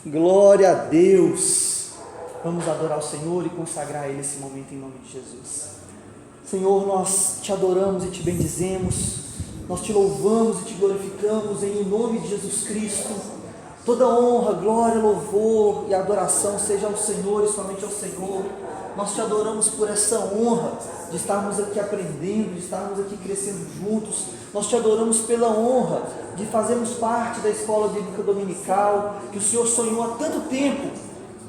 Glória a Deus. Vamos adorar o Senhor e consagrar a Ele esse momento em nome de Jesus. Senhor, nós te adoramos e te bendizemos, nós te louvamos e te glorificamos em nome de Jesus Cristo. Toda honra, glória, louvor e adoração seja ao Senhor e somente ao Senhor. Nós te adoramos por essa honra de estarmos aqui aprendendo, de estarmos aqui crescendo juntos. Nós te adoramos pela honra de fazermos parte da escola bíblica dominical, que o Senhor sonhou há tanto tempo,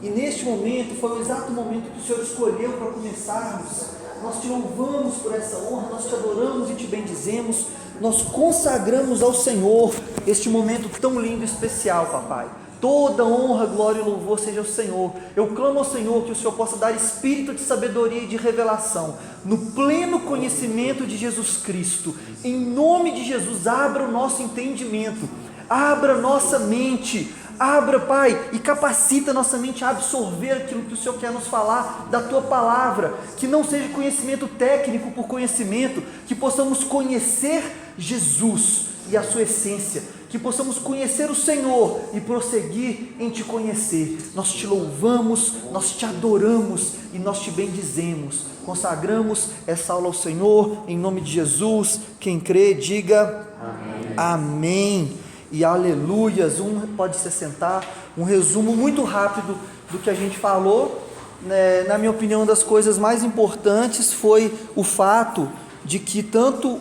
e neste momento foi o exato momento que o Senhor escolheu para começarmos. Nós te louvamos por essa honra, nós te adoramos e te bendizemos, nós consagramos ao Senhor este momento tão lindo e especial, papai. Toda honra, glória e louvor seja ao Senhor. Eu clamo ao Senhor que o Senhor possa dar espírito de sabedoria e de revelação, no pleno conhecimento de Jesus Cristo. Em nome de Jesus, abra o nosso entendimento, abra nossa mente, abra, Pai, e capacita nossa mente a absorver aquilo que o Senhor quer nos falar da Tua Palavra, que não seja conhecimento técnico por conhecimento, que possamos conhecer Jesus e a Sua essência, que possamos conhecer o Senhor e prosseguir em Te conhecer. Nós Te louvamos, nós Te adoramos e nós Te bendizemos. Consagramos essa aula ao Senhor, em nome de Jesus. Quem crê, diga amém. Amém. E aleluias. Pode se sentar. Um resumo muito rápido do que a gente falou, né? Na minha opinião, uma das coisas mais importantes foi o fato de que tanto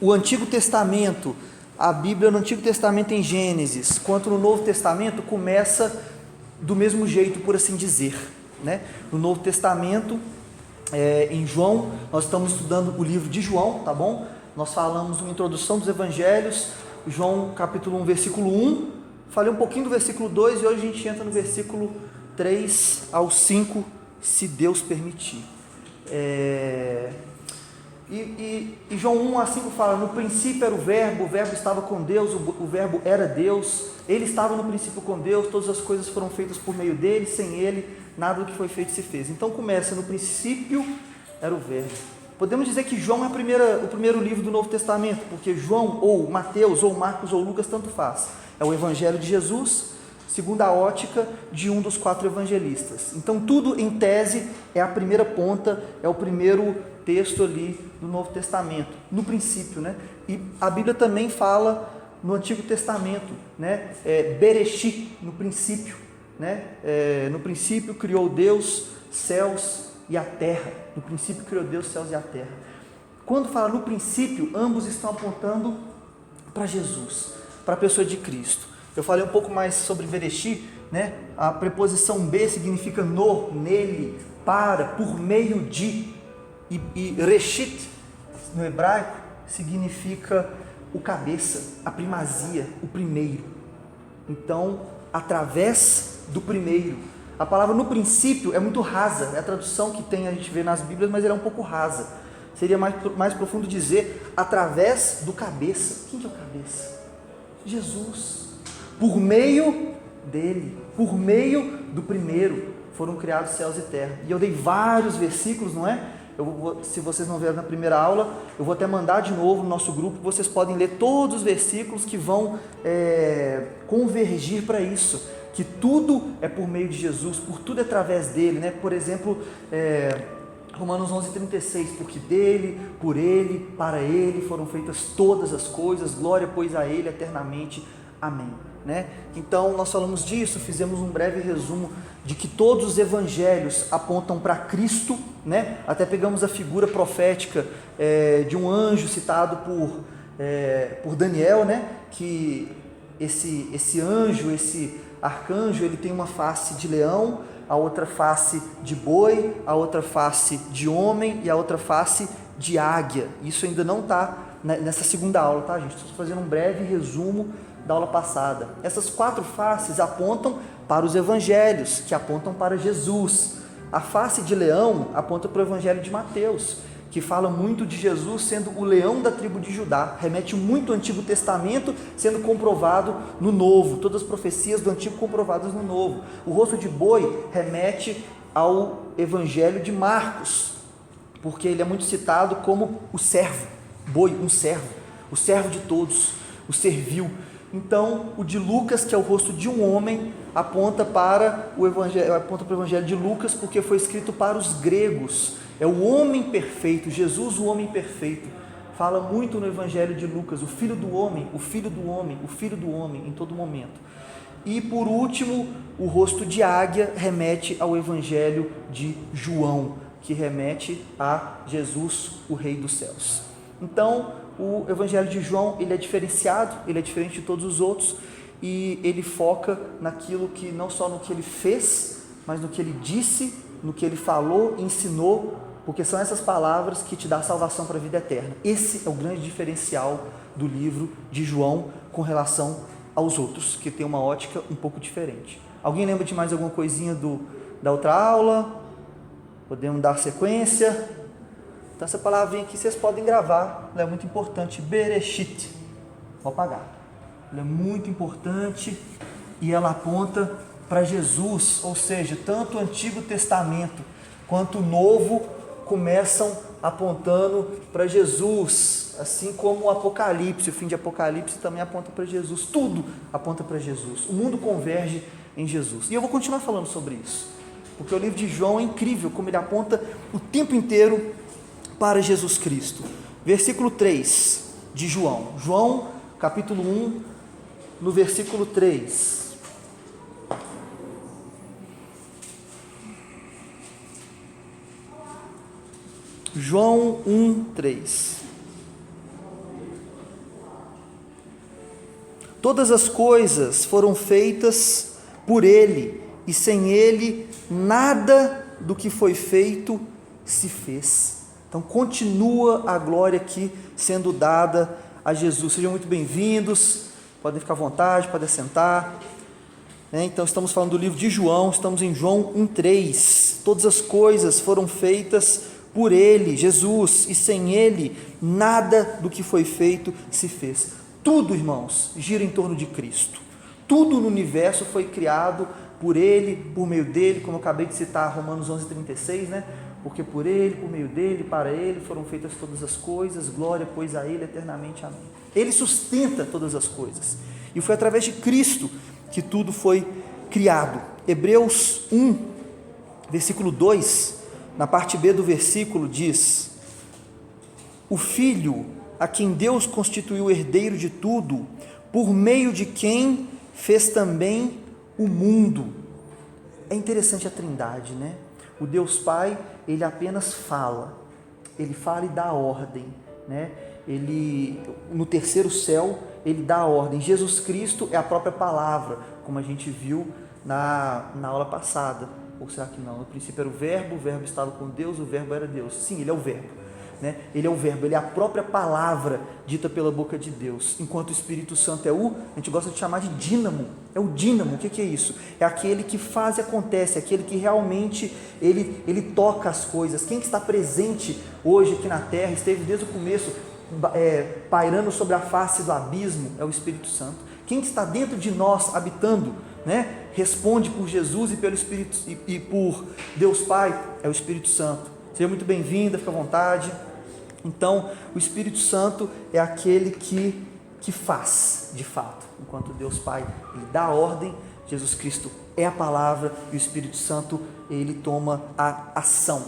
o Antigo Testamento, a Bíblia no Antigo Testamento em Gênesis, quanto no Novo Testamento, começa do mesmo jeito, por assim dizer, né? No Novo Testamento, em João, nós estamos estudando o livro de João, tá bom? Nós falamos uma introdução dos Evangelhos, João capítulo 1, versículo 1, falei um pouquinho do versículo 2 e hoje a gente entra no versículo 3 ao 5, se Deus permitir. E João 1 a 5 fala: no princípio era o verbo estava com Deus, o verbo era Deus, ele estava no princípio com Deus, todas as coisas foram feitas por meio dele, sem ele nada do que foi feito se fez. Então começa: no princípio era o verbo. Podemos dizer que João é o primeiro livro do Novo Testamento, porque João, ou Mateus, ou Marcos, ou Lucas, tanto faz. É o Evangelho de Jesus, segundo a ótica de um dos 4 evangelistas. Então tudo em tese é a primeira ponta, é o primeiro texto ali do Novo Testamento, no princípio, né? E a Bíblia também fala no Antigo Testamento, né? Bereshit, no princípio, né? No princípio criou Deus céus e a terra. No princípio criou Deus céus e a terra. Quando fala no princípio, ambos estão apontando para Jesus, para a pessoa de Cristo. Eu falei um pouco mais sobre Bereshit, né? A preposição be significa no, nele, para, por meio de. E Reshit, no hebraico, significa o cabeça, a primazia, o primeiro. Então, através do primeiro. A palavra no princípio é muito rasa, é a tradução que tem, a gente vê nas Bíblias, mas ela é um pouco rasa. Seria mais profundo dizer, através do cabeça. Quem que é o cabeça? Jesus. Por meio dele, por meio do primeiro, foram criados céus e terra. E eu dei vários versículos, não é? Se vocês não viram na primeira aula, eu vou até mandar de novo no nosso grupo, vocês podem ler todos os versículos que vão convergir para isso, que tudo é por meio de Jesus, por tudo é através dele, né? Por exemplo, Romanos 11:36, porque dele, por ele, para ele foram feitas todas as coisas, glória pois a ele eternamente, amém. Né? Então nós falamos disso, fizemos um breve resumo de que todos os evangelhos apontam para Cristo, né? Até pegamos a figura profética de um anjo citado por Daniel, né? Que esse anjo, esse arcanjo, ele tem uma face de leão, a outra face de boi, a outra face de homem e a outra face de águia. Isso ainda não está nessa segunda aula, tá, gente? Estou fazendo um breve resumo da aula passada. Essas 4 faces apontam para os evangelhos, que apontam para Jesus. A face de leão aponta para o evangelho de Mateus, que fala muito de Jesus sendo o leão da tribo de Judá, remete muito ao Antigo Testamento, sendo comprovado no Novo, todas as profecias do Antigo comprovadas no Novo. O rosto de boi remete ao evangelho de Marcos, porque ele é muito citado como o servo, boi, um servo, o servo de todos, o servil. Então, o de Lucas, que é o rosto de um homem, aponta para o evangelho de Lucas, porque foi escrito para os gregos. É o homem perfeito, Jesus, o homem perfeito. Fala muito no evangelho de Lucas, o filho do homem, o filho do homem, o filho do homem, em todo momento. E por último, o rosto de águia remete ao evangelho de João, que remete a Jesus, o Rei dos céus. Então, o evangelho de João, ele é diferenciado, ele é diferente de todos os outros, e ele foca naquilo que, não só no que ele fez, mas no que ele disse, no que ele falou, ensinou, porque são essas palavras que te dão salvação para a vida eterna. Esse é o grande diferencial do livro de João com relação aos outros, que tem uma ótica um pouco diferente. Alguém lembra de mais alguma coisinha da outra aula? Podemos dar sequência? Então essa palavrinha aqui vocês podem gravar, ela é muito importante, Bereshit, vou apagar. Ela é muito importante e ela aponta para Jesus, ou seja, tanto o Antigo Testamento quanto o Novo começam apontando para Jesus, assim como o Apocalipse, o fim de Apocalipse também aponta para Jesus, tudo aponta para Jesus, o mundo converge em Jesus. E eu vou continuar falando sobre isso, porque o livro de João é incrível, como ele aponta o tempo inteiro para Jesus Cristo. Versículo 3 de João, capítulo 1, no versículo 3. João 1, 3. Todas as coisas foram feitas por Ele, e sem Ele nada do que foi feito se fez. Então continua a glória aqui sendo dada a Jesus. Sejam muito bem-vindos, podem ficar à vontade, podem sentar. Então estamos falando do livro de João, estamos em João 1,3. Todas as coisas foram feitas por Ele, Jesus, e sem Ele nada do que foi feito se fez. Tudo, irmãos, gira em torno de Cristo. Tudo no universo foi criado por Ele, por meio dEle, como eu acabei de citar Romanos 11,36, né? Porque por Ele, por meio dEle, para Ele foram feitas todas as coisas, glória pois a Ele eternamente, amém. Ele sustenta todas as coisas, e foi através de Cristo que tudo foi criado. Hebreus 1, versículo 2, na parte B do versículo diz: o Filho, a quem Deus constituiu herdeiro de tudo, por meio de quem fez também o mundo. É interessante a Trindade, né? O Deus Pai, Ele apenas fala, Ele fala e dá ordem, né? Ele, no terceiro céu, Ele dá a ordem. Jesus Cristo é a própria palavra, como a gente viu na aula passada. Ou será que não? No princípio era o verbo estava com Deus, o verbo era Deus. Sim, Ele é o verbo, né? Ele é o verbo, Ele é a própria palavra dita pela boca de Deus. Enquanto o Espírito Santo é a gente gosta de chamar de dínamo. É o dínamo. O que é isso? É aquele que faz e acontece, aquele que realmente ele toca as coisas. Quem que está presente hoje aqui na terra, esteve desde o começo pairando sobre a face do abismo, é o Espírito Santo. Quem está dentro de nós habitando, né, responde por Jesus e pelo Espírito e por Deus Pai, é o Espírito Santo. Seja muito bem-vinda, fica à vontade. Então, o Espírito Santo é aquele que faz, de fato, enquanto Deus Pai, Ele dá a ordem, Jesus Cristo é a palavra e o Espírito Santo, Ele toma a ação.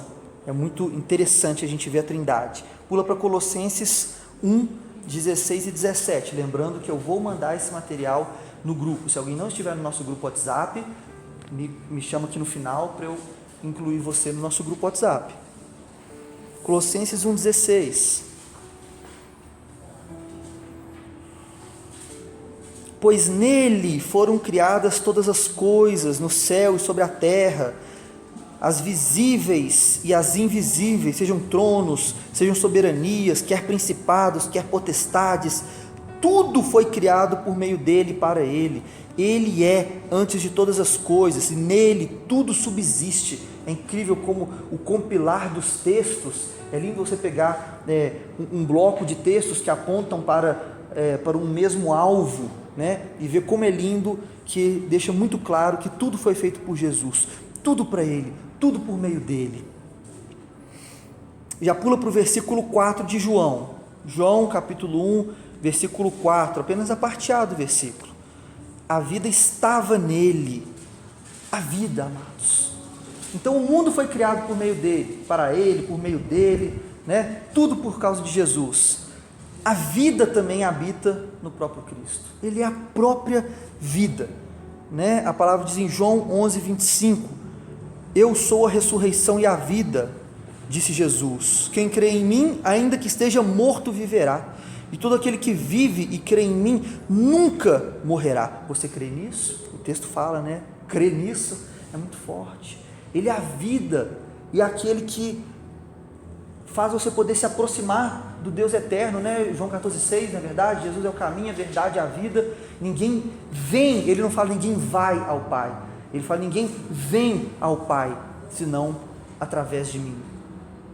É muito interessante a gente ver a Trindade. Pula para Colossenses 1, 16 e 17, lembrando que eu vou mandar esse material no grupo. Se alguém não estiver no nosso grupo WhatsApp, me chama aqui no final para eu incluir você no nosso grupo WhatsApp. Colossenses 1,16. Pois nele foram criadas todas as coisas, no céu e sobre a terra, as visíveis e as invisíveis, sejam tronos, sejam soberanias, quer principados, quer potestades, tudo foi criado por meio dele e para ele. Ele é antes de todas as coisas, e nele tudo subsiste. É incrível como o compilar dos textos, é lindo você pegar um bloco de textos que apontam para um mesmo alvo, né? E ver como é lindo, que deixa muito claro que tudo foi feito por Jesus, tudo para Ele, tudo por meio dele. Já pula para o versículo 4 de João, capítulo 1, versículo 4, apenas a parte A do versículo. A vida estava nele. A vida, amados. Então o mundo foi criado por meio dele, para ele, por meio dele, né? Tudo por causa de Jesus. A vida também habita no próprio Cristo. Ele é a própria vida, né? A palavra diz em João 11:25: eu sou a ressurreição e a vida, disse Jesus. Quem crê em mim, ainda que esteja morto, viverá. E todo aquele que vive e crê em mim nunca morrerá. Você crê nisso? O texto fala, né? Crê nisso é muito forte. Ele é a vida e é aquele que faz você poder se aproximar do Deus eterno, né? João 14,6, na verdade, Jesus é o caminho, a verdade e a vida. Ninguém vem, ele não fala ninguém vai ao Pai, ele fala ninguém vem ao Pai, senão através de mim.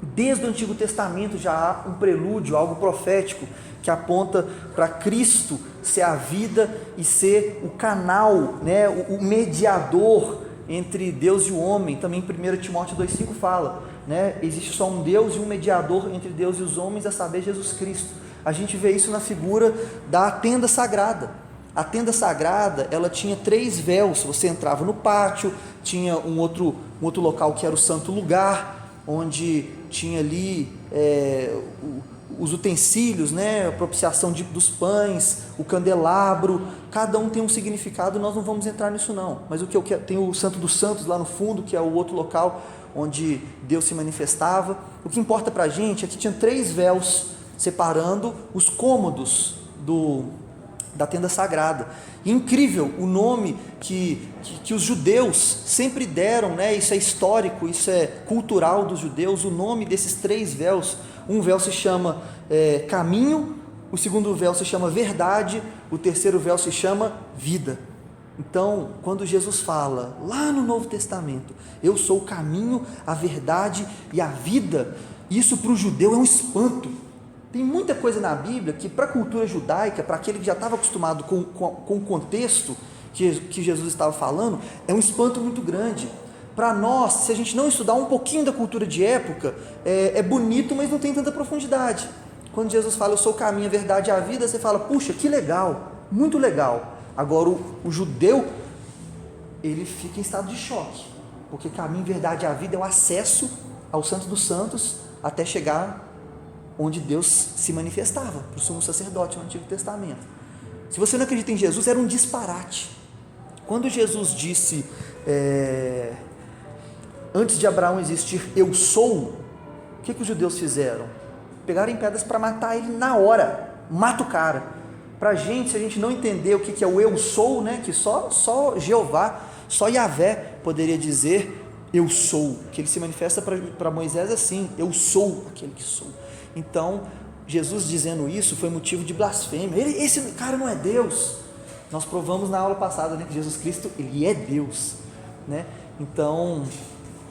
Desde o Antigo Testamento já há um prelúdio, algo profético, que aponta para Cristo ser a vida e ser o canal, né? O mediador entre Deus e o homem. Também 1 Timóteo 2,5 fala, né? Existe só um Deus e um mediador entre Deus e os homens, a saber, Jesus Cristo. A gente vê isso na figura da tenda sagrada. A tenda sagrada, ela tinha 3 véus. Você entrava no pátio, tinha um outro local que era o santo lugar, onde tinha ali os utensílios, né? A propiciação dos pães, o candelabro, cada um tem um significado, nós não vamos entrar nisso não, mas o que eu quero, tem o Santo dos Santos lá no fundo, que é o outro local onde Deus se manifestava. O que importa para a gente é que tinha 3 véus separando os cômodos da tenda sagrada. E incrível o nome que os judeus sempre deram, né? Isso é histórico, isso é cultural dos judeus, o nome desses 3 véus. Um véu se chama caminho, o segundo véu se chama verdade, o terceiro véu se chama vida. Então, quando Jesus fala lá no Novo Testamento, eu sou o caminho, a verdade e a vida, isso para o judeu é um espanto. Tem muita coisa na Bíblia que para a cultura judaica, para aquele que já estava acostumado com o contexto que Jesus estava falando, é um espanto muito grande. Para nós, se a gente não estudar um pouquinho da cultura de época, é bonito, mas não tem tanta profundidade. Quando Jesus fala, eu sou o caminho, a verdade e a vida, você fala, puxa, que legal, muito legal. Agora, o judeu, ele fica em estado de choque, porque caminho, verdade e a vida é o acesso ao Santo dos Santos, até chegar onde Deus se manifestava, para o sumo sacerdote no Antigo Testamento. Se você não acredita em Jesus, era um disparate. Quando Jesus disse, antes de Abraão existir, eu sou, o que os judeus fizeram? Pegaram em pedras para matar ele na hora, mata o cara. Para a gente, se a gente não entender o que é o eu sou, né, que só Jeová, só Yahvé poderia dizer eu sou, que ele se manifesta para Moisés assim, eu sou aquele que sou. Então, Jesus dizendo isso foi motivo de blasfêmia. Esse cara não é Deus. Nós provamos na aula passada, né, que Jesus Cristo, ele é Deus, né? Então,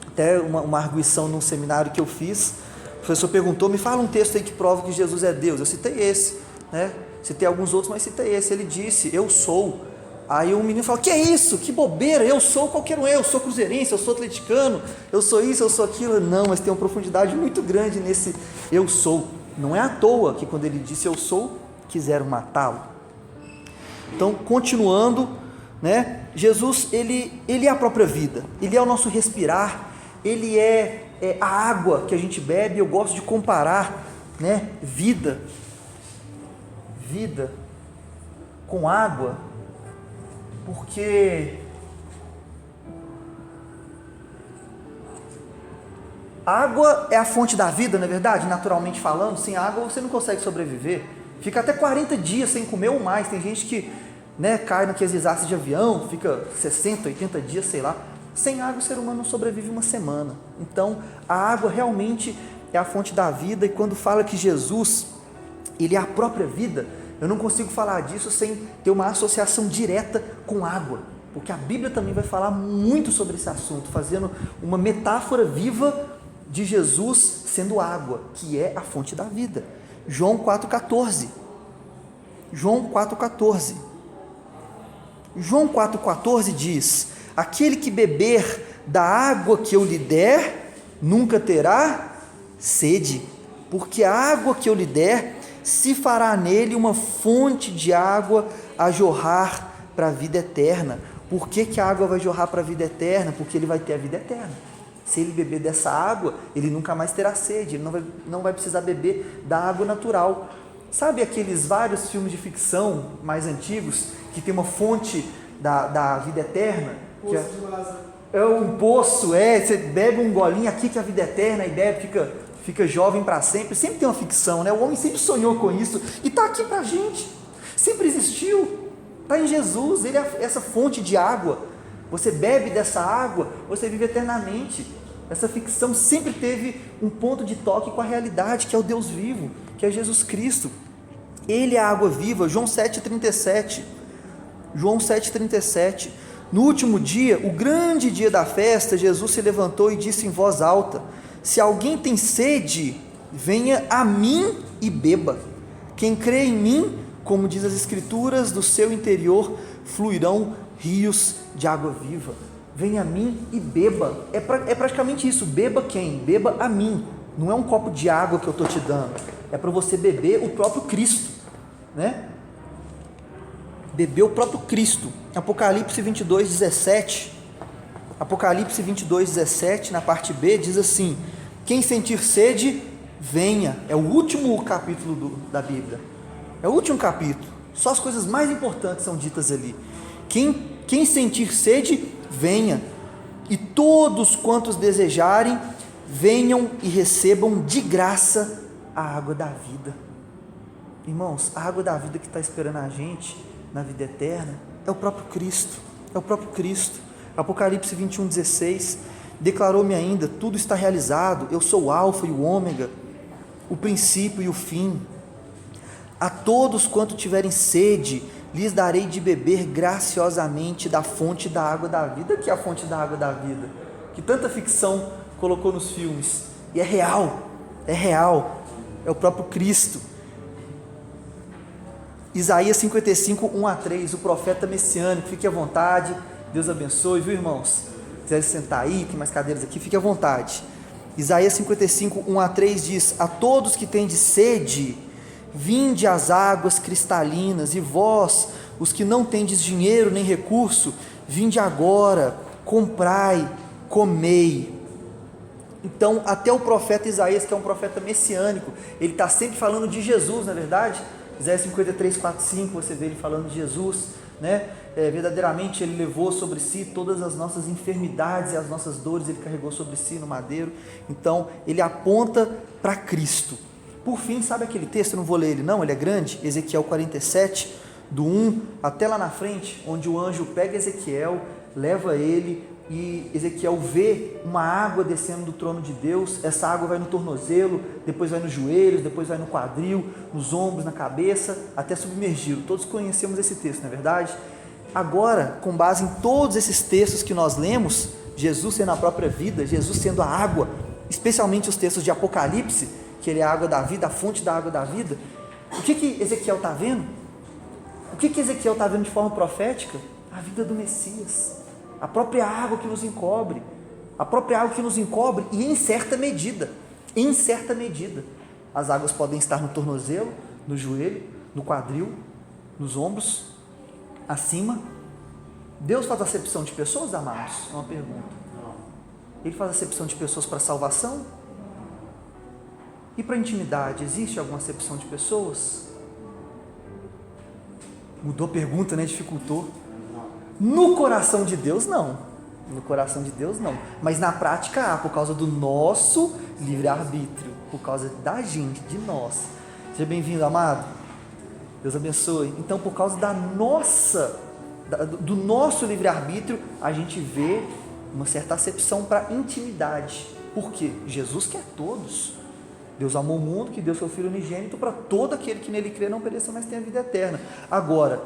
até uma arguição num seminário que eu fiz, o professor perguntou, me fala um texto aí que prova que Jesus é Deus. Eu citei esse, né? Citei alguns outros, mas citei esse. Ele disse, eu sou. Aí o menino falou, que é isso? Que bobeira, eu sou qualquer um, eu sou cruzeirense, eu sou atleticano, eu sou isso, eu sou aquilo. Não, mas tem uma profundidade muito grande nesse eu sou. Não é à toa que quando ele disse eu sou, quiseram matá-lo. Então, continuando, né? Jesus, ele é a própria vida, ele é o nosso respirar, ele é a água que a gente bebe. Eu gosto de comparar, né? Vida com água, porque água é a fonte da vida, não é verdade? Naturalmente falando, sem água você não consegue sobreviver. Fica até 40 dias sem comer ou mais. Tem gente que, né, cai naqueles desastres de avião, fica 60, 80 dias, sei lá. Sem água o ser humano não sobrevive uma semana. Então a água realmente é a fonte da vida. E quando fala que Jesus, ele é a própria vida, eu não consigo falar disso sem ter uma associação direta com água, porque a Bíblia também vai falar muito sobre esse assunto, fazendo uma metáfora viva de Jesus sendo água, que é a fonte da vida. João 4,14. João 4,14 diz, aquele que beber da água que eu lhe der, nunca terá sede, porque a água que eu lhe der se fará nele uma fonte de água a jorrar para a vida eterna. Por que a água vai jorrar para a vida eterna? Porque ele vai ter a vida eterna. Se ele beber dessa água, ele nunca mais terá sede, ele não vai precisar beber da água natural. Sabe aqueles vários filmes de ficção mais antigos, que tem uma fonte da vida eterna? É um poço, você bebe um golinho aqui que é a vida eterna, e bebe, fica jovem para sempre. Sempre tem uma ficção, né? O homem sempre sonhou com isso, e está aqui para a gente, sempre existiu, está em Jesus, ele é essa fonte de água. Você bebe dessa água, você vive eternamente. Essa ficção sempre teve um ponto de toque com a realidade, que é o Deus vivo, que é Jesus Cristo. Ele é a água viva. João 7,37. João 7,37. No último dia, o grande dia da festa, Jesus se levantou e disse em voz alta: se alguém tem sede, venha a mim e beba. Quem crê em mim, como diz as Escrituras, do seu interior fluirão rios de água viva. Venha a mim e beba. É praticamente isso. Beba quem? Beba a mim. Não é um copo de água que eu estou te dando, é para você beber o próprio Cristo, né? Beber o próprio Cristo. Apocalipse 22:17. Apocalipse 22:17, na parte B, diz assim: quem sentir sede, venha. É o último capítulo da Bíblia, é o último capítulo, só as coisas mais importantes são ditas ali. Quem sentir sede, venha, e todos quantos desejarem, venham e recebam de graça a água da vida. Irmãos, a água da vida que está esperando a gente na vida eterna é o próprio Cristo, é o próprio Cristo. Apocalipse 21:16, declarou-me ainda: tudo está realizado, eu sou o alfa e o ômega, o princípio e o fim. A todos quanto tiverem sede, lhes darei de beber graciosamente da fonte da água da vida. Que é a fonte da água da vida, que tanta ficção colocou nos filmes, e é real, é o próprio Cristo. Isaías 55:1-3, o profeta messiânico. Fique à vontade, Deus abençoe, viu, irmãos? Se quiser sentar aí, tem mais cadeiras aqui, fique à vontade. Isaías 55:1-3 diz: a todos que têm de sede, vinde às águas cristalinas, e vós, os que não tendes dinheiro nem recurso, vinde agora, comprai, comei. Então, até o profeta Isaías, que é um profeta messiânico, ele está sempre falando de Jesus, na verdade. Isaías 53:4-5, você vê ele falando de Jesus, né? Verdadeiramente ele levou sobre si todas as nossas enfermidades e as nossas dores, ele carregou sobre si no madeiro. Então, ele aponta para Cristo. Por fim, sabe aquele texto? Eu não vou ler ele não, ele é grande, Ezequiel 47, do 1 até lá na frente, onde o anjo pega Ezequiel, leva ele, e Ezequiel vê uma água descendo do trono de Deus. Essa água vai no tornozelo, depois vai nos joelhos, depois vai no quadril, nos ombros, na cabeça, até submergi-lo. Todos conhecemos esse texto, não é verdade? Agora, com base em todos esses textos que nós lemos, Jesus sendo a própria vida, Jesus sendo a água, especialmente os textos de Apocalipse, que ele é a água da vida, a fonte da água da vida. O que Ezequiel está vendo? O que Ezequiel está vendo de forma profética? A vida do Messias, a própria água que nos encobre, e em certa medida, as águas podem estar no tornozelo, no joelho, no quadril, nos ombros, acima. Deus faz acepção de pessoas, amados? É uma pergunta. Ele faz acepção de pessoas para salvação? E para intimidade, existe alguma acepção de pessoas? Mudou a pergunta, né? Dificultou. No coração de Deus, não. Mas na prática há, por causa do nosso livre-arbítrio, por causa da gente, de nós. Seja bem-vindo, amado. Deus abençoe. Então, por causa do nosso livre-arbítrio, a gente vê uma certa acepção para intimidade. Por quê? Jesus quer todos. Deus amou o mundo, que deu seu Filho unigênito para todo aquele que nele crê não pereça, mas tenha vida eterna. Agora,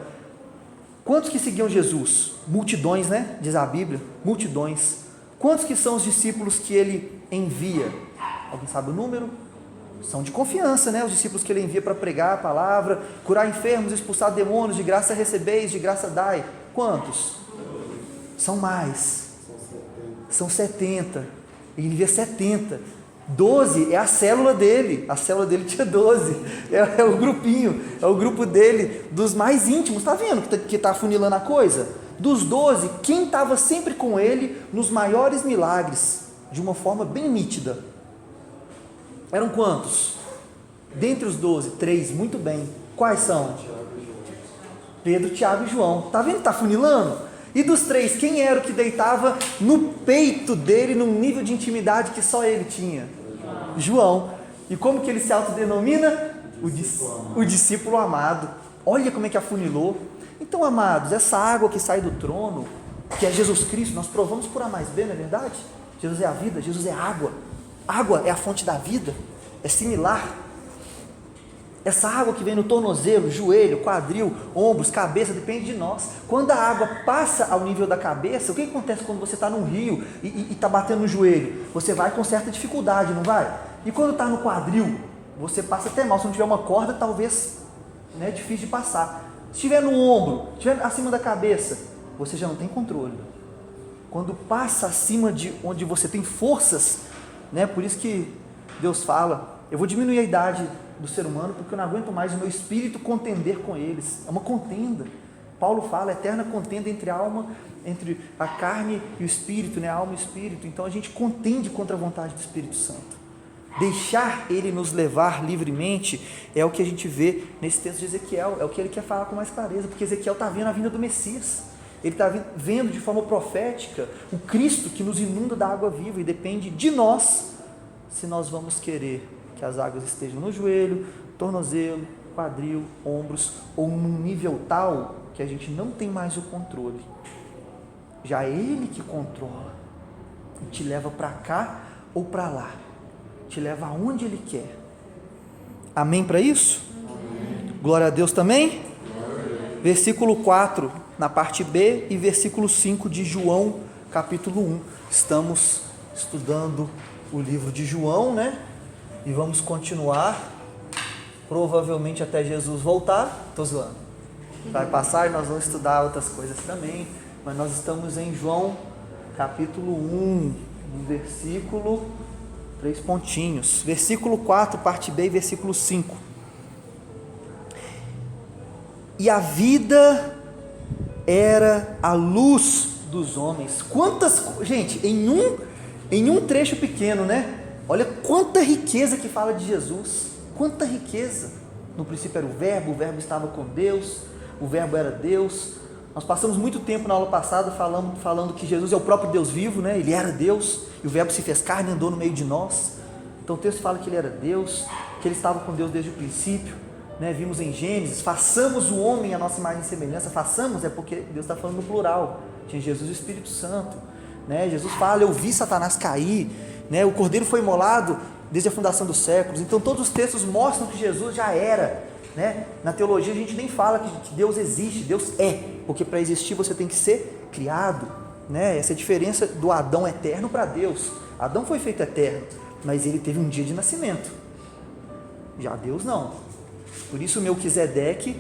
quantos que seguiam Jesus? Multidões, né? Diz a Bíblia, multidões. Quantos que são os discípulos que ele envia? Alguém sabe o número? São de confiança, né? Os discípulos que ele envia para pregar a palavra, curar enfermos, expulsar demônios, de graça recebeis, de graça dai. Quantos? São mais. São 70. Ele envia 70. 12 é a célula dele tinha 12, é o grupinho, é o grupo dele, dos mais íntimos, está vendo que está afunilando a coisa? Dos 12, quem estava sempre com ele nos maiores milagres, de uma forma bem nítida, eram quantos? Dentre os 12, 3, muito bem, quais são? Pedro, Tiago e João, está vendo que está afunilando? E dos 3, quem era o que deitava no peito dele, num nível de intimidade que só ele tinha? João. E como que ele se autodenomina? O discípulo amado. Olha como é que afunilou. Então, amados, essa água que sai do trono, que é Jesus Cristo, nós provamos por A mais B, não é verdade? Jesus é a vida, Jesus é água. Água é a fonte da vida, é similar. Essa água que vem no tornozelo, joelho, quadril, ombros, cabeça, depende de nós. Quando a água passa ao nível da cabeça, o que acontece quando você está num rio e está batendo no joelho? Você vai com certa dificuldade, não vai? E quando está no quadril, você passa até mal. Se não tiver uma corda, talvez é difícil de passar. Se estiver no ombro, estiver acima da cabeça, você já não tem controle. Quando passa acima de onde você tem forças, por isso que Deus fala, eu vou diminuir a idade do ser humano, porque eu não aguento mais o meu espírito contender com eles. É uma contenda. Paulo fala, eterna contenda entre a carne e o espírito, a alma e o espírito. Então a gente contende contra a vontade do Espírito Santo. Deixar ele nos levar livremente é o que a gente vê nesse texto de Ezequiel, é o que ele quer falar com mais clareza, porque Ezequiel está vendo a vinda do Messias. Ele está vendo de forma profética o Cristo que nos inunda da água viva, e depende de nós se nós vamos querer que as águas estejam no joelho, tornozelo, quadril, ombros, ou num nível tal que a gente não tem mais o controle. Já é Ele que controla e te leva para cá ou para lá, te leva aonde Ele quer. Amém para isso? Amém. Glória a Deus também? Amém. Versículo 4 na parte B e versículo 5 de João capítulo 1. Estamos estudando o livro de João, e vamos continuar, provavelmente até Jesus voltar. Estou zoando, vai passar e nós vamos estudar outras coisas também, mas nós estamos em João capítulo 1, no versículo, 3 pontinhos, versículo 4, parte B e versículo 5. E a vida era a luz dos homens. Gente, em um trecho pequeno, olha quanta riqueza que fala de Jesus, quanta riqueza. No princípio era o verbo estava com Deus, o verbo era Deus. Nós passamos muito tempo na aula passada falando que Jesus é o próprio Deus vivo, ele era Deus, e o verbo se fez carne e andou no meio de nós. Então o texto fala que ele era Deus, que ele estava com Deus desde o princípio, vimos em Gênesis, façamos o homem a nossa imagem e semelhança. Façamos é porque Deus está falando no plural, tinha Jesus e o Espírito Santo, Jesus fala, eu vi Satanás cair, o cordeiro foi imolado desde a fundação dos séculos. Então todos os textos mostram que Jesus já era, na teologia a gente nem fala que Deus existe, Deus é, porque para existir você tem que ser criado, essa é a diferença do Adão eterno para Deus. Adão foi feito eterno, mas ele teve um dia de nascimento, já Deus não. Por isso Melquisedeque,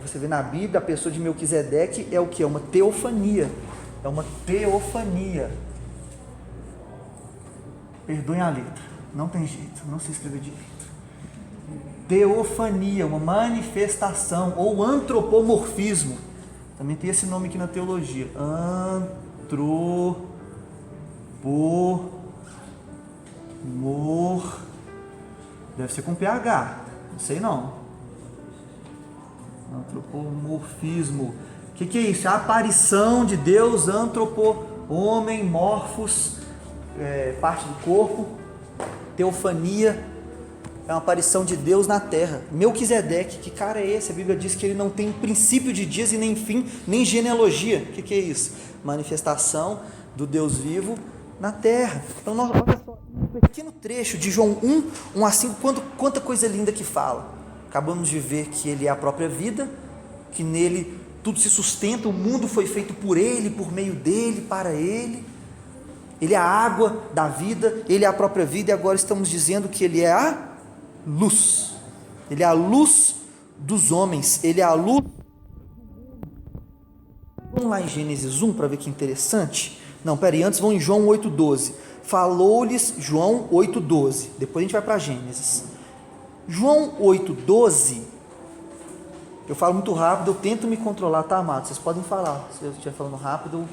você vê na Bíblia, a pessoa de Melquisedeque é o que? É uma teofania, perdoem a letra, não tem jeito, não sei escrever direito. Teofania, uma manifestação, ou antropomorfismo, também tem esse nome aqui na teologia, deve ser com PH, não sei não. Antropomorfismo, o que é isso? A aparição de Deus, homem, morfos, parte do corpo. Teofania é uma aparição de Deus na terra. Melquisedeque, que cara é esse? A Bíblia diz que ele não tem princípio de dias e nem fim, nem genealogia. O que é isso? Manifestação do Deus vivo na terra. Então, olha só, um pequeno trecho de João 1 a 5, quanta coisa linda que fala. Acabamos de ver que ele é a própria vida, que nele tudo se sustenta, o mundo foi feito por ele, por meio dele, para ele. Ele é a água da vida, ele é a própria vida, e agora estamos dizendo que ele é a luz. Ele é a luz dos homens, ele é a luz. Vamos lá em Gênesis 1 para ver que interessante. Não, peraí, antes vão em João 8,12. Falou-lhes, João 8,12. Depois a gente vai para Gênesis. João 8,12. Eu falo muito rápido, eu tento me controlar, tá, amado? Vocês podem falar, se eu estiver falando rápido, um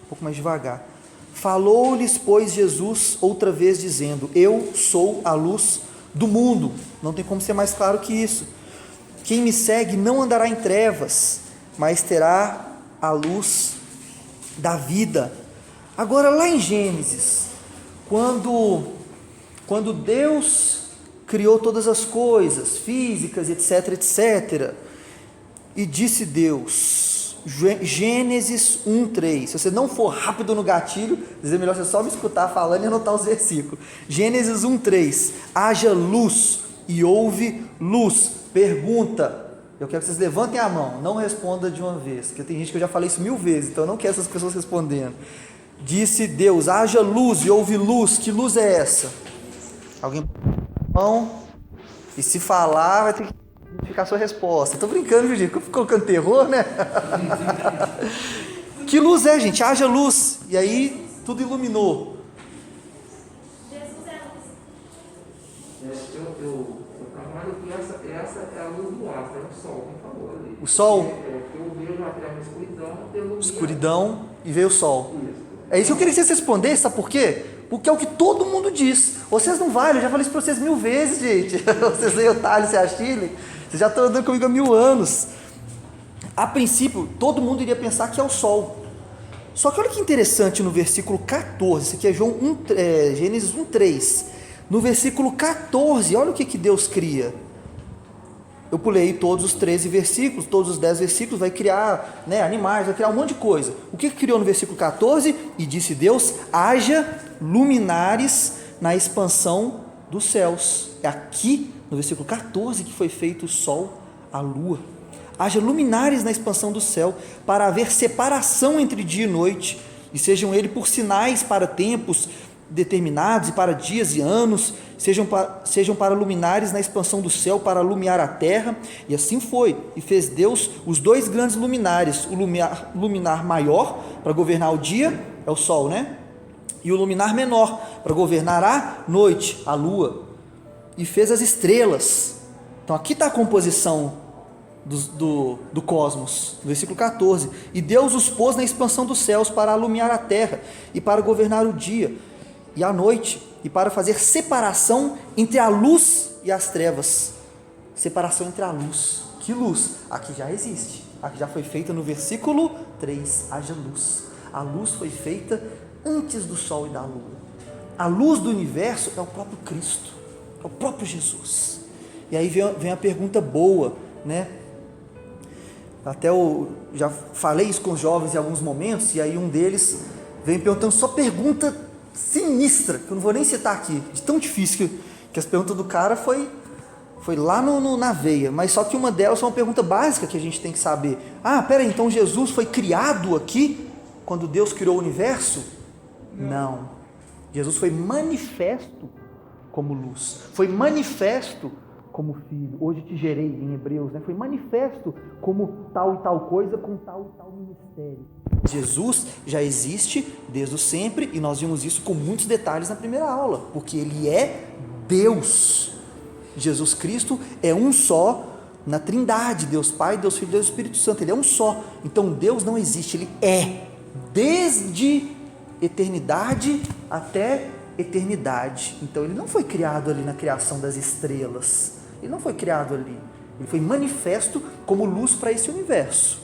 pouco mais devagar. Falou-lhes, pois, Jesus outra vez dizendo: eu sou a luz do mundo. Não tem como ser mais claro que isso. Quem me segue não andará em trevas, mas terá a luz da vida. Agora lá em Gênesis, quando Deus criou todas as coisas, físicas, etc, etc, e disse Deus, Gênesis 1:3, se você não for rápido no gatilho, é melhor você só me escutar falando e anotar os versículos. Gênesis 1:3, haja luz e houve luz. Pergunta, eu quero que vocês levantem a mão, não responda de uma vez, porque tem gente que eu já falei isso 1000 vezes, então eu não quero essas pessoas respondendo. Disse Deus, haja luz e houve luz. Que luz é essa? Alguém? Não. E se falar, vai ter que ficar a sua resposta. Estou brincando, viu, gente? Eu fico colocando terror, né? Que luz é, gente? Haja luz. E aí, tudo iluminou. Jesus é a luz. Eu trabalho que essa é a luz do ar, é o sol, quem falou ali. O sol? Eu vejo a treva escuridão, escuridão e veio o sol. Isso. É isso que eu queria que vocês respondessem, sabe por quê? Porque é o que todo mundo diz. Vocês não valem, eu já falei isso para vocês 1000 vezes, gente. Vocês aí, Otávio, você Achille, vocês já estão andando comigo há 1000 anos. A princípio, todo mundo iria pensar que é o sol. Só que olha que interessante no versículo 14, isso aqui é Gênesis 1:3. No versículo 14, olha o que Deus cria. Eu pulei todos os 13 versículos, todos os 10 versículos, vai criar animais, vai criar um monte de coisa. O que criou no versículo 14? E disse Deus, haja luminares na expansão dos céus. É aqui, no versículo 14, que foi feito o sol, a lua. Haja luminares na expansão do céu, para haver separação entre dia e noite, e sejam eles por sinais para tempos determinados e para dias e anos, sejam para luminares na expansão do céu, para iluminar a terra. E assim foi, e fez Deus os 2 grandes luminares, o luminar maior para governar o dia, é o sol, né? E o luminar menor para governar a noite, a lua. E fez as estrelas. Então aqui está a composição do cosmos, no versículo 14. E Deus os pôs na expansão dos céus para iluminar a terra e para governar o dia e a noite, e para fazer separação entre a luz e as trevas. Separação entre a luz. Que luz? Aqui já existe. Aqui já foi feita no versículo 3. Haja luz. A luz foi feita antes do sol e da lua. A luz do universo é o próprio Cristo, é o próprio Jesus. E aí vem a pergunta boa, né? Até eu já falei isso com os jovens em alguns momentos, e aí um deles vem perguntando só pergunta sinistra, que eu não vou nem citar aqui, de tão difícil que as perguntas do cara foi lá na veia, mas só que uma delas é uma pergunta básica que a gente tem que saber. Peraí, então Jesus foi criado aqui, quando Deus criou o universo? Não, Jesus foi manifesto como luz, foi manifesto como filho, hoje te gerei em Hebreus, né? Foi manifesto como tal e tal coisa, com tal e tal ministério. Jesus já existe desde o sempre, e nós vimos isso com muitos detalhes na primeira aula, porque Ele é Deus. Jesus Cristo é um só na Trindade, Deus Pai, Deus Filho e Deus Espírito Santo, Ele é um só. Então Deus não existe, Ele é, desde eternidade até eternidade. Então Ele não foi criado ali na criação das estrelas, Ele não foi criado ali, Ele foi manifesto como luz para esse universo.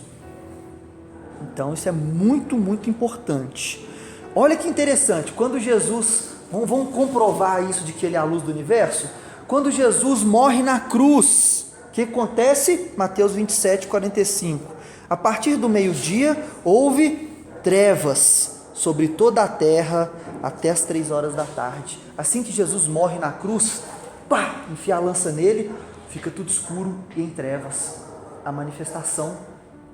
Então isso é muito, muito importante. Olha que interessante, quando Jesus, vamos comprovar isso de que Ele é a luz do universo, quando Jesus morre na cruz, o que acontece? Mateus 27, 45, a partir do meio-dia houve trevas sobre toda a terra até as 3 horas da tarde. Assim que Jesus morre na cruz, enfia a lança nele, fica tudo escuro e em trevas, a manifestação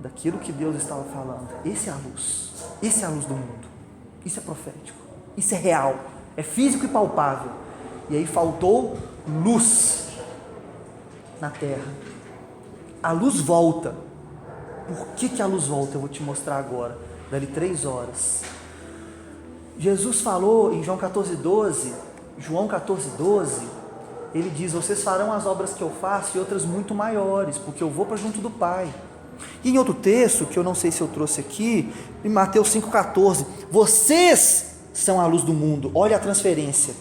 daquilo que Deus estava falando. Esse é a luz do mundo, isso é profético, isso é real, é físico e palpável. E aí faltou luz na terra, a luz volta. Por que a luz volta? Eu vou te mostrar agora, dali 3 horas. Jesus falou em João 14,12, ele diz: vocês farão as obras que eu faço e outras muito maiores, porque eu vou para junto do Pai. E em outro texto, que eu não sei se eu trouxe aqui, em Mateus 5,14, vocês são a luz do mundo. Olha a transferência.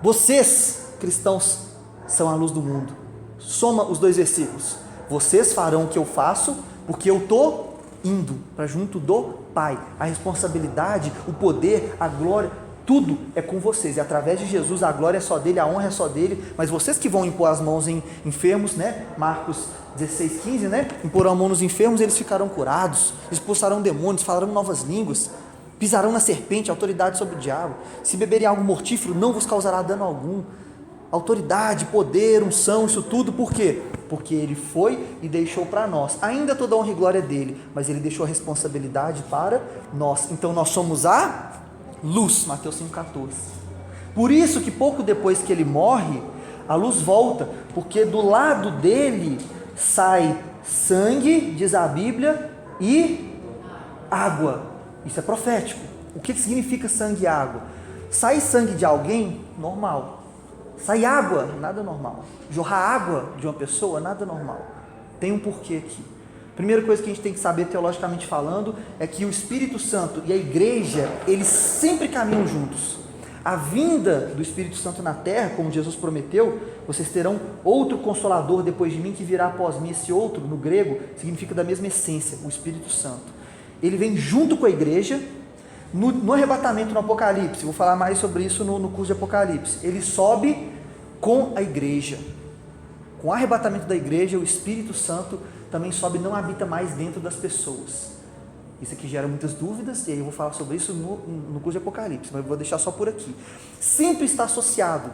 Vocês, cristãos, são a luz do mundo. Soma os dois versículos. Vocês farão o que eu faço, porque eu estou indo para junto do Pai. A responsabilidade, o poder, a glória, tudo é com vocês. E através de Jesus, a glória é só dele, a honra é só dele. Mas vocês que vão impor as mãos em enfermos, né? Marcos 16,15, né? Imporão a mão nos enfermos, eles ficarão curados, expulsarão demônios, falarão novas línguas, pisarão na serpente, autoridade sobre o diabo. Se beberem algo mortífero, não vos causará dano algum. Autoridade, poder, unção, isso tudo, por quê? Porque ele foi e deixou para nós. Ainda toda a honra e glória é dele, mas ele deixou a responsabilidade para nós. Então nós somos a luz, Mateus 5,14. Por isso que pouco depois que ele morre, a luz volta, porque do lado dele sai sangue, diz a Bíblia, e água. Isso é profético. O que significa sangue e água? Sai sangue de alguém, normal. Sai água, nada normal. Jorrar água de uma pessoa, nada normal. Tem um porquê aqui. Primeira coisa que a gente tem que saber, teologicamente falando, é que o Espírito Santo e a igreja, eles sempre caminham juntos. A vinda do Espírito Santo na terra, como Jesus prometeu, vocês terão outro Consolador depois de mim, que virá após mim. Esse outro, no grego, significa da mesma essência, o Espírito Santo. Ele vem junto com a igreja. No arrebatamento no Apocalipse, vou falar mais sobre isso no curso de Apocalipse, ele sobe com a igreja. Com o arrebatamento da igreja, o Espírito Santo também sobe e não habita mais dentro das pessoas. Isso aqui gera muitas dúvidas, e aí eu vou falar sobre isso no curso de Apocalipse, mas eu vou deixar só por aqui. Sempre está associado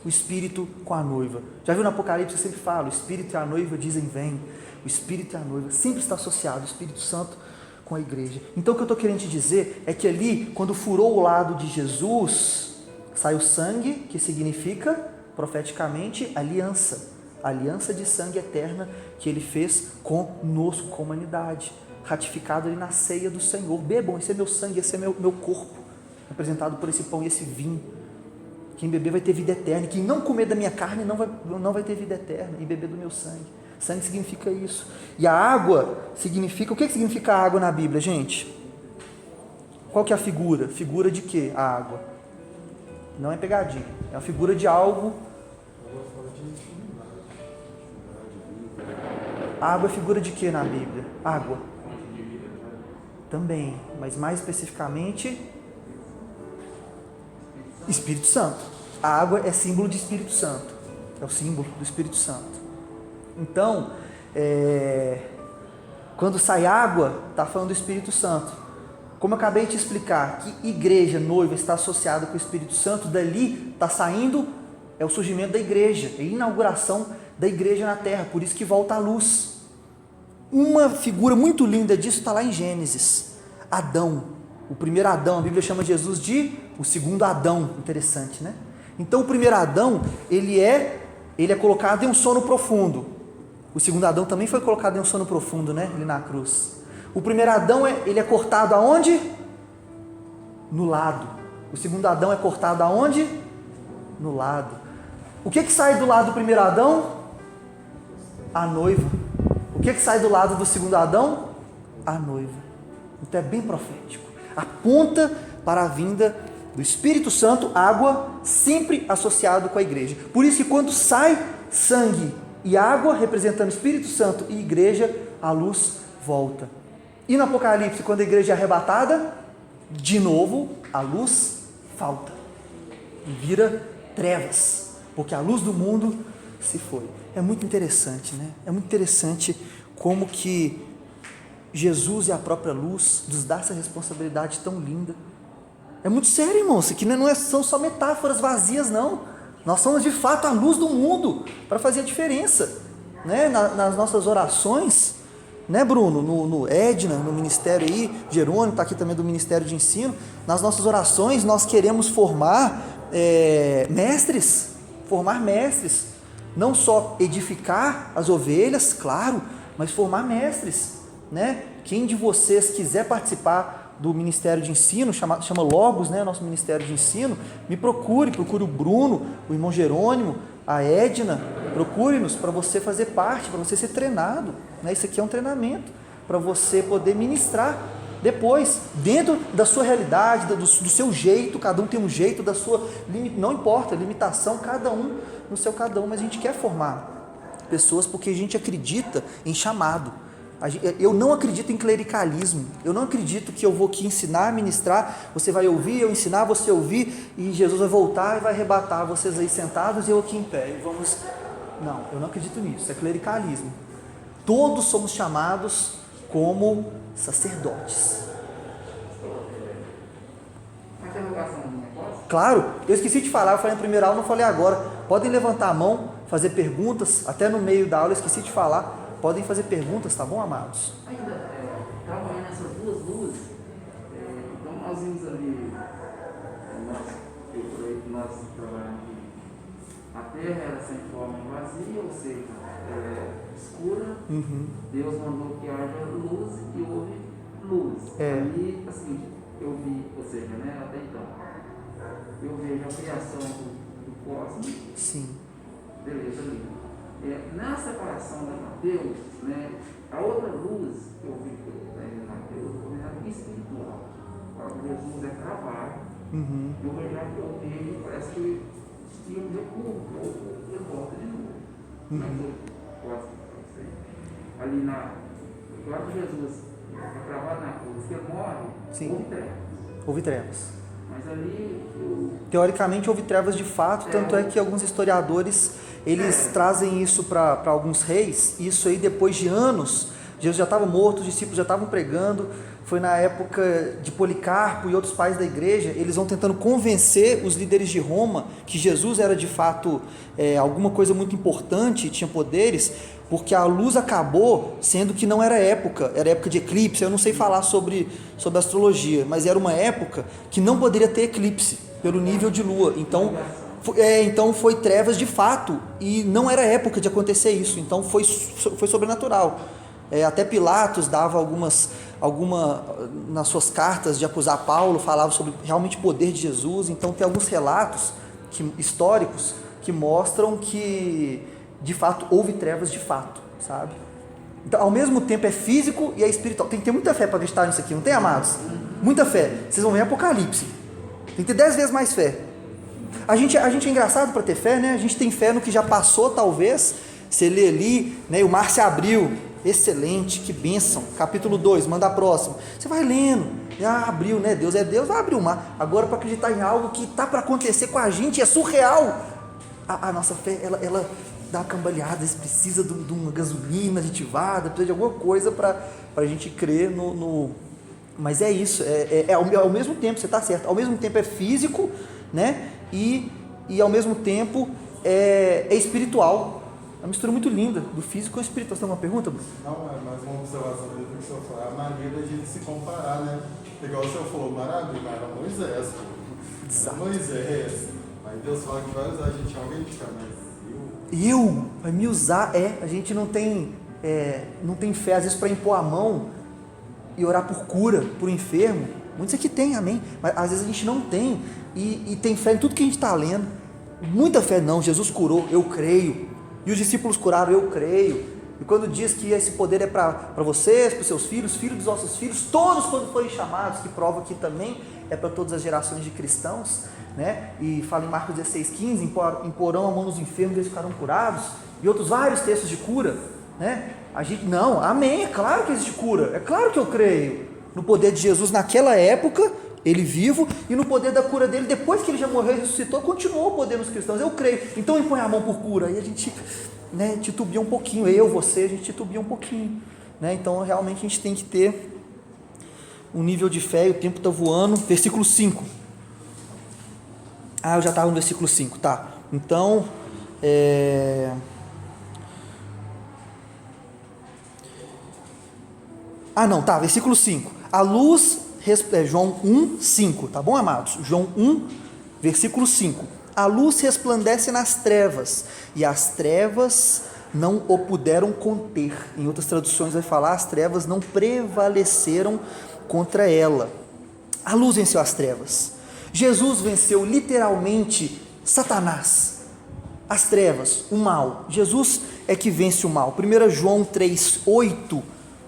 o Espírito com a noiva. Já viu no Apocalipse, eu sempre falo, o Espírito e a noiva dizem vem. O Espírito e a noiva sempre está associado, o Espírito Santo com a igreja. Então o que eu estou querendo te dizer é que ali, quando furou o lado de Jesus, sai o sangue, que significa profeticamente aliança, aliança de sangue eterna que ele fez conosco, com a humanidade, ratificado ali na ceia do Senhor. Bebam, esse é meu sangue, esse é meu corpo, representado por esse pão e esse vinho. Quem beber vai ter vida eterna, quem não comer da minha carne não vai ter vida eterna, e beber do meu sangue. Sangue significa isso. E a água significa... O que significa água na Bíblia, gente? Qual que é a figura? Figura de quê? A água. Não é pegadinha. É a figura de algo... A água é figura de quê na Bíblia? Água. Também. Mas mais especificamente... Espírito Santo. A água é símbolo de Espírito Santo. É o símbolo do Espírito Santo. Então, quando sai água, está falando do Espírito Santo. Como eu acabei de te explicar, que igreja, noiva, está associada com o Espírito Santo, dali está saindo, é o surgimento da igreja, é a inauguração da igreja na terra, por isso que volta a luz. Uma figura muito linda disso está lá em Gênesis. Adão, o primeiro Adão, a Bíblia chama Jesus de o segundo Adão, interessante, né? Então o primeiro Adão, ele é colocado em um sono profundo. O segundo Adão também foi colocado em um sono profundo, né? Ele na cruz. O primeiro Adão, ele é cortado aonde? No lado. O segundo Adão é cortado aonde? No lado. O que sai do lado do primeiro Adão? A noiva. O que sai do lado do segundo Adão? A noiva. Então é bem profético. Aponta para a vinda do Espírito Santo, água, sempre associado com a igreja. Por isso que quando sai sangue e água, representando Espírito Santo e igreja, a luz volta. E no Apocalipse, quando a igreja é arrebatada, de novo, a luz falta. E vira trevas, porque a luz do mundo se foi. É muito interessante, né? É muito interessante como que Jesus é a própria luz, nos dá essa responsabilidade tão linda. É muito sério, irmãos, isso aqui não são só metáforas vazias, não. Nós somos de fato a luz do mundo para fazer a diferença, né? Nas nossas orações, né, Bruno? No Edna, no ministério aí, Jerônimo está aqui também do Ministério de Ensino. Nas nossas orações nós queremos formar mestres, não só edificar as ovelhas, claro, mas formar mestres, né? Quem de vocês quiser participar do Ministério de Ensino, chama Logos, né, nosso Ministério de Ensino, me procure o Bruno, o irmão Jerônimo, a Edna, procure-nos para você fazer parte, para você ser treinado, né? Isso aqui é um treinamento para você poder ministrar depois, dentro da sua realidade, do seu jeito. Cada um tem um jeito, da sua, não importa, limitação, cada um no seu cada um, mas a gente quer formar pessoas porque a gente acredita em chamado. Eu não acredito em clericalismo, eu não acredito que eu vou aqui ensinar, ministrar, você vai ouvir, eu ensinar, você ouvir, e Jesus vai voltar e vai arrebatar vocês aí sentados e eu aqui em pé, e vamos... Não, eu não acredito nisso, é clericalismo. Todos somos chamados como sacerdotes. Claro, eu esqueci de falar, eu falei na primeira aula, não falei agora. Podem levantar a mão, fazer perguntas, até no meio da aula eu esqueci de falar. Podem fazer perguntas, tá bom, amados? Ainda trabalhando nessas duas luzes, então nós vimos ali, nós trabalhamos aqui, a terra era sem forma e vazia, ou seja, escura. Deus mandou que haja luz e houve luz. Ali, assim, eu vi, ou seja, né, até então, eu vejo a criação do cosmos. Sim. Beleza, ali. Na separação de Mateus, né, a outra luz que eu vi em Mateus foi espiritual. Jesus é trabalho. Eu vejo, parece que tinha um recurso, ou ele volta de novo. Mas eu posso dizer. Ali quando Jesus é travado na cruz, que ele morre, houve trevas. Houve trevas. Mas ali... Teoricamente houve trevas de fato, tanto é que alguns historiadores, eles trazem isso para alguns reis, isso aí depois de anos, Jesus já estava morto, os discípulos já estavam pregando, foi na época de Policarpo e outros pais da igreja, eles vão tentando convencer os líderes de Roma que Jesus era de fato alguma coisa muito importante, tinha poderes, porque a luz acabou, sendo que não era época de eclipse. Eu não sei falar sobre astrologia, mas era uma época que não poderia ter eclipse, pelo nível de lua, então foi trevas de fato, e não era época de acontecer isso, então foi sobrenatural. Até Pilatos dava nas suas cartas de acusar Paulo, falava sobre realmente o poder de Jesus. Então tem alguns relatos históricos que mostram que de fato houve trevas de fato, sabe? Então, ao mesmo tempo é físico e é espiritual. Tem que ter muita fé para acreditar nisso aqui, não tem, amados? Muita fé. Vocês vão ver Apocalipse, tem que ter 10 vezes mais fé. A gente é engraçado para ter fé, né? A gente tem fé no que já passou, talvez. Você lê ali, né? E o mar se abriu, excelente, que bênção. Capítulo 2, manda a próxima. Você vai lendo, abriu, né? Deus é Deus, vai abrir o mar. Agora, para acreditar em algo que está para acontecer com a gente, é surreal. A nossa fé, ela dá uma cambaleada, precisa de uma gasolina aditivada, precisa de alguma coisa para a gente crer no... Mas é isso, ao mesmo tempo, você está certo, ao mesmo tempo é físico, né? E ao mesmo tempo é espiritual. É uma mistura muito linda do físico com o espiritual. Você tem alguma pergunta, Bruno? Não, é mais uma observação do que o senhor falou. A maneira de se comparar, né? Igual o senhor falou, maravilha, era Moisés, pô. Era Moisés. Aí Deus fala que vai usar a gente, alguém fica, mas vai me usar, a gente não tem fé, às vezes, para impor a mão e orar por cura, por enfermo. Muitos aqui tem, amém, mas às vezes a gente não tem, e tem fé em tudo que a gente está lendo. Muita fé não, Jesus curou, eu creio, e os discípulos curaram, eu creio. E quando diz que esse poder é para vocês, para os seus filhos, filhos dos vossos filhos, todos quando forem chamados, que prova que também é para todas as gerações de cristãos, né? E fala em Marcos 16,15, imporão a mão nos enfermos e eles ficarão curados, e outros vários textos de cura, né? A gente, não, amém, é claro que existe cura, é claro que eu creio no poder de Jesus naquela época, ele vivo, e no poder da cura dele, depois que ele já morreu e ressuscitou, continuou o poder nos cristãos, eu creio, então impõe a mão por cura, e a gente, né, titubia um pouquinho, você, a gente titubia um pouquinho, né? Então realmente a gente tem que ter um nível de fé, e o tempo está voando. Versículo 5, eu já estava no versículo 5, tá, então, versículo 5, a luz, João 1, 5, tá bom, amados? João 1, versículo 5, a luz resplandece nas trevas, e as trevas não o puderam conter. Em outras traduções vai falar, as trevas não prevaleceram contra ela. A luz venceu as trevas. Jesus venceu literalmente Satanás, as trevas, o mal. Jesus é que vence o mal. 1 João 3,8,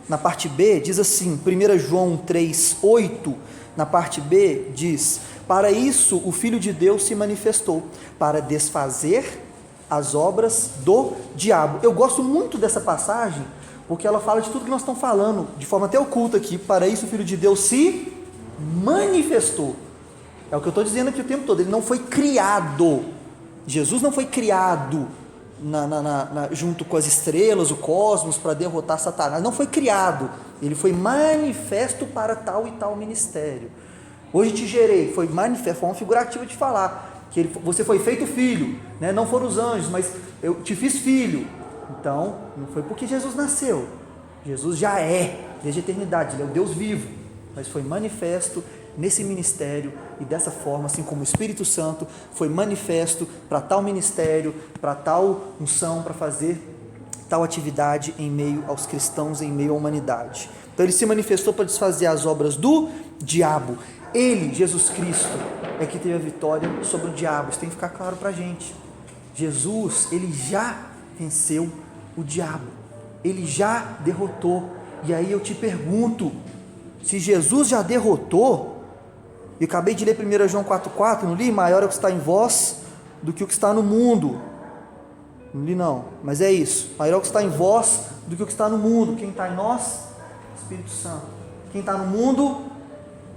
na parte B, diz assim, 1 João 3,8, na parte B, diz: para isso o Filho de Deus se manifestou, para desfazer as obras do diabo. Eu gosto muito dessa passagem, porque ela fala de tudo que nós estamos falando, de forma até oculta aqui. Para isso o Filho de Deus se manifestou. É o que eu estou dizendo aqui o tempo todo. Ele não foi criado. Jesus não foi criado junto com as estrelas, o cosmos, para derrotar Satanás. Não foi criado. Ele foi manifesto para tal e tal ministério. Hoje te gerei, foi manifesto, forma figurativa de falar, que você foi feito filho, né? Não foram os anjos, mas eu te fiz filho. Então, não foi porque Jesus nasceu. Jesus já é, desde a eternidade, Ele é o Deus vivo, mas foi manifesto nesse ministério, e dessa forma, assim como o Espírito Santo foi manifesto para tal ministério, para tal unção, para fazer tal atividade em meio aos cristãos, em meio à humanidade. Então ele se manifestou para desfazer as obras do diabo. Ele, Jesus Cristo, é que teve a vitória sobre o diabo. Isso tem que ficar claro para a gente. Jesus, ele já venceu o diabo, ele já derrotou. E aí eu te pergunto, se Jesus já derrotou, eu acabei de ler 1 João 4,4, não li? Maior é o que está em vós do que o que está no mundo. Não li não, mas é isso. Maior é o que está em vós do que o que está no mundo. Quem está em nós? Espírito Santo. Quem está no mundo?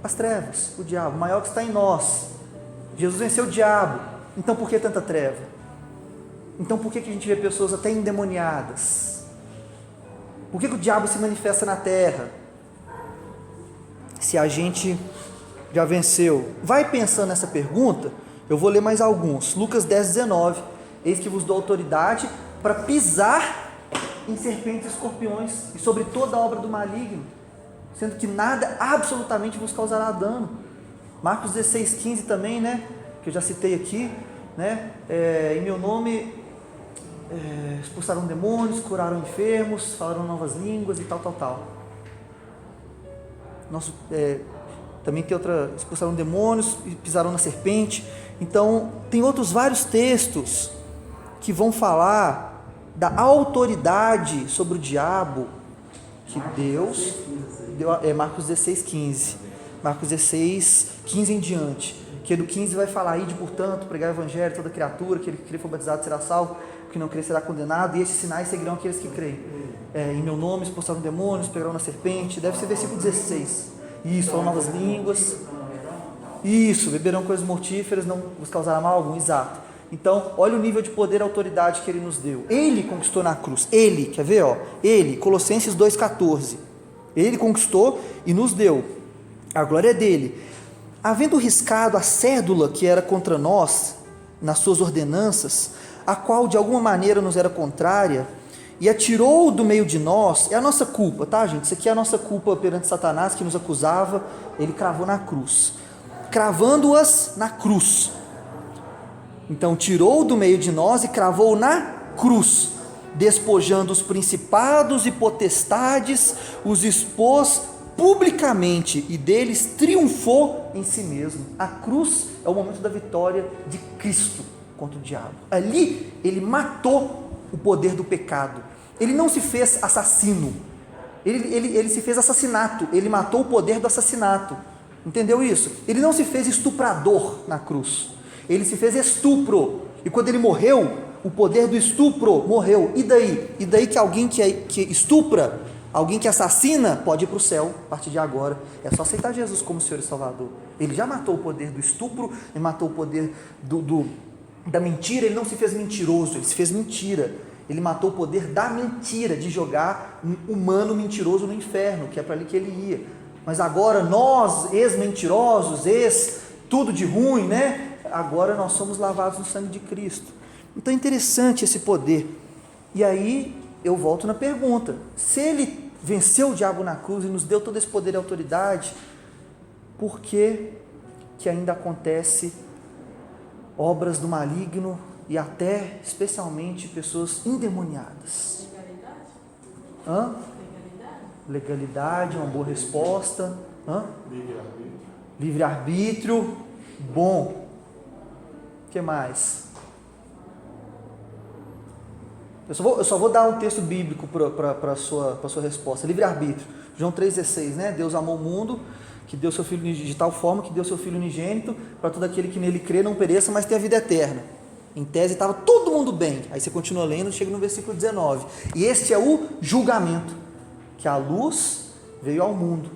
As trevas, o diabo. Maior é o que está em nós. Jesus venceu o diabo. Então por que tanta treva? Então por que a gente vê pessoas até endemoniadas? Por que o diabo se manifesta na terra? Se a gente já venceu. Vai pensando nessa pergunta. Eu vou ler mais alguns. Lucas 10,19. Eis que vos dou autoridade para pisar em serpentes e escorpiões e sobre toda a obra do maligno, sendo que nada absolutamente vos causará dano. Marcos 16,15 também, né? Que eu já citei aqui, né? Em meu nome expulsaram demônios, curaram enfermos, falaram novas línguas e tal. Também tem outra, expulsaram demônios e pisaram na serpente. Então tem outros vários textos que vão falar da autoridade sobre o diabo que Deus deu. Marcos 16,15. Marcos 16,15 em diante, que do 15 vai falar: ide portanto, pregar o evangelho a toda criatura, aquele que crê for batizado será salvo, o que não crê será condenado, e esses sinais seguirão aqueles que creem. Em meu nome expulsaram demônios, pegaram na serpente. Deve ser versículo 16. Isso, falam novas línguas. Isso, beberão coisas mortíferas, não vos causará mal algum. Exato. Então, olha o nível de poder e autoridade que ele nos deu. Ele conquistou na cruz. Ele, quer ver? Ele, Colossenses 2,14. Ele conquistou e nos deu. A glória é dele. Havendo riscado a cédula que era contra nós, nas suas ordenanças, a qual de alguma maneira nos era contrária, e atirou do meio de nós. É a nossa culpa, tá, gente? Isso aqui é a nossa culpa perante Satanás, que nos acusava. Ele cravou na cruz, cravando-as na cruz. Então tirou do meio de nós e cravou na cruz, despojando os principados e potestades, os expôs publicamente e deles triunfou em si mesmo. A cruz é o momento da vitória de Cristo contra o diabo. Ali ele matou o poder do pecado. Ele não se fez assassino, ele se fez assassinato. Ele matou o poder do assassinato. Entendeu isso? Ele não se fez estuprador na cruz, ele se fez estupro. E quando ele morreu, o poder do estupro morreu. E daí? E daí que alguém que estupra, alguém que assassina, pode ir para o céu a partir de agora. É só aceitar Jesus como Senhor e Salvador. Ele já matou o poder do estupro, ele matou o poder da mentira. Ele não se fez mentiroso, ele se fez mentira. Ele matou o poder da mentira, de jogar um humano mentiroso no inferno, que é para ali que ele ia. Mas agora nós, ex-mentirosos, tudo de ruim, né? Agora nós somos lavados no sangue de Cristo. Então é interessante esse poder. E aí eu volto na pergunta: se ele venceu o diabo na cruz e nos deu todo esse poder e autoridade, por que ainda acontece obras do maligno e até, especialmente, pessoas endemoniadas? Legalidade? Legalidade, uma boa resposta. Livre-arbítrio, bom. O que mais? Eu só vou dar um texto bíblico para a sua resposta. Livre-arbítrio. João 3,16, né? Deus amou o mundo, que deu seu Filho de tal forma que deu seu Filho unigênito, para todo aquele que nele crê não pereça, mas tenha vida eterna. Em tese estava todo mundo bem. Aí você continua lendo, chega no versículo 19. E este é o julgamento, que a luz veio ao mundo,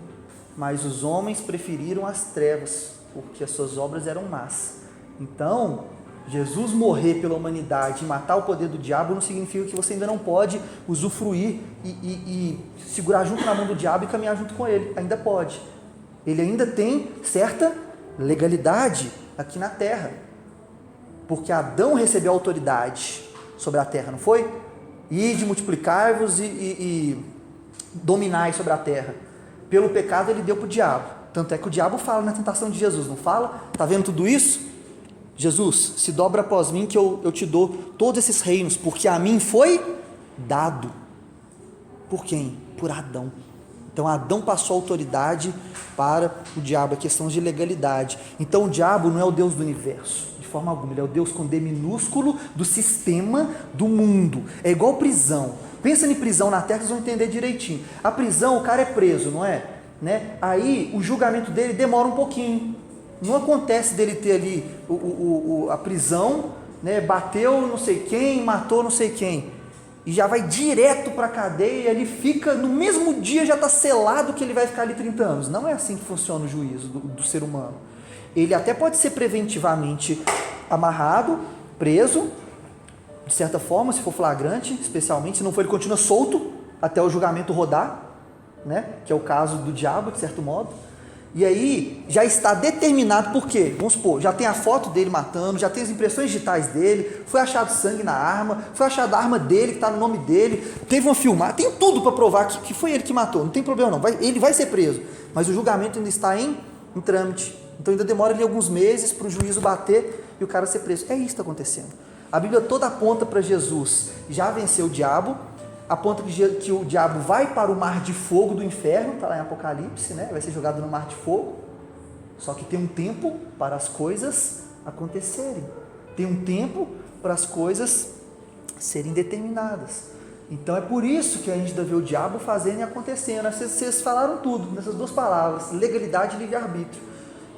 mas os homens preferiram as trevas, porque as suas obras eram más. Então, Jesus morrer pela humanidade e matar o poder do diabo não significa que você ainda não pode usufruir e segurar junto na mão do diabo e caminhar junto com ele. Ainda pode. Ele ainda tem certa legalidade aqui na terra. Porque Adão recebeu autoridade sobre a terra, não foi? Ide, multiplicai-vos e dominai sobre a terra. Pelo pecado ele deu para o diabo. Tanto é que o diabo fala na tentação de Jesus, não fala? Está vendo tudo isso? Jesus, se dobra após mim que eu te dou todos esses reinos, porque a mim foi dado. Por quem? Por Adão. Então Adão passou a autoridade para o diabo, a questão de legalidade. Então o diabo não é o Deus do universo, de forma alguma, ele é o Deus com D minúsculo do sistema do mundo. É igual prisão. Pensa em prisão na terra, vocês vão entender direitinho. A prisão, o cara é preso, não é? Né? Aí o julgamento dele demora um pouquinho. Não acontece dele ter ali a prisão, né? Bateu não sei quem, matou não sei quem, e já vai direto para a cadeia, e ele fica, no mesmo dia já está selado que ele vai ficar ali 30 anos. Não é assim que funciona o juízo do ser humano. Ele até pode ser preventivamente amarrado, preso, de certa forma, se for flagrante, especialmente, se não for ele continua solto até o julgamento rodar, né? Que é o caso do diabo, de certo modo. E aí já está determinado, por quê? Vamos supor, já tem a foto dele matando, já tem as impressões digitais dele, foi achado sangue na arma, foi achada a arma dele, que está no nome dele, teve uma filmagem, tem tudo para provar que foi ele que matou, não tem problema não, ele vai ser preso, mas o julgamento ainda está em trâmite, então ainda demora ali alguns meses para o juízo bater e o cara ser preso. É isso que está acontecendo. A Bíblia toda aponta para Jesus já venceu o diabo, aponta que o diabo vai para o mar de fogo do inferno, está lá em Apocalipse, né? Vai ser jogado no mar de fogo, só que tem um tempo para as coisas acontecerem, tem um tempo para as coisas serem determinadas. Então é por isso que a gente deve ver o diabo fazendo e acontecendo. Vocês falaram tudo nessas duas palavras, legalidade e livre-arbítrio.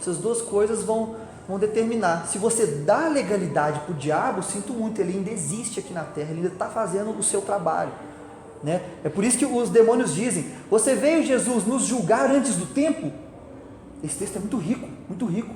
Essas duas coisas vão determinar. Se você dá legalidade para o diabo, sinto muito, ele ainda existe aqui na terra, ele ainda está fazendo o seu trabalho. Né? É por isso que os demônios dizem, você veio, Jesus, nos julgar antes do tempo? Esse texto é muito rico, muito rico.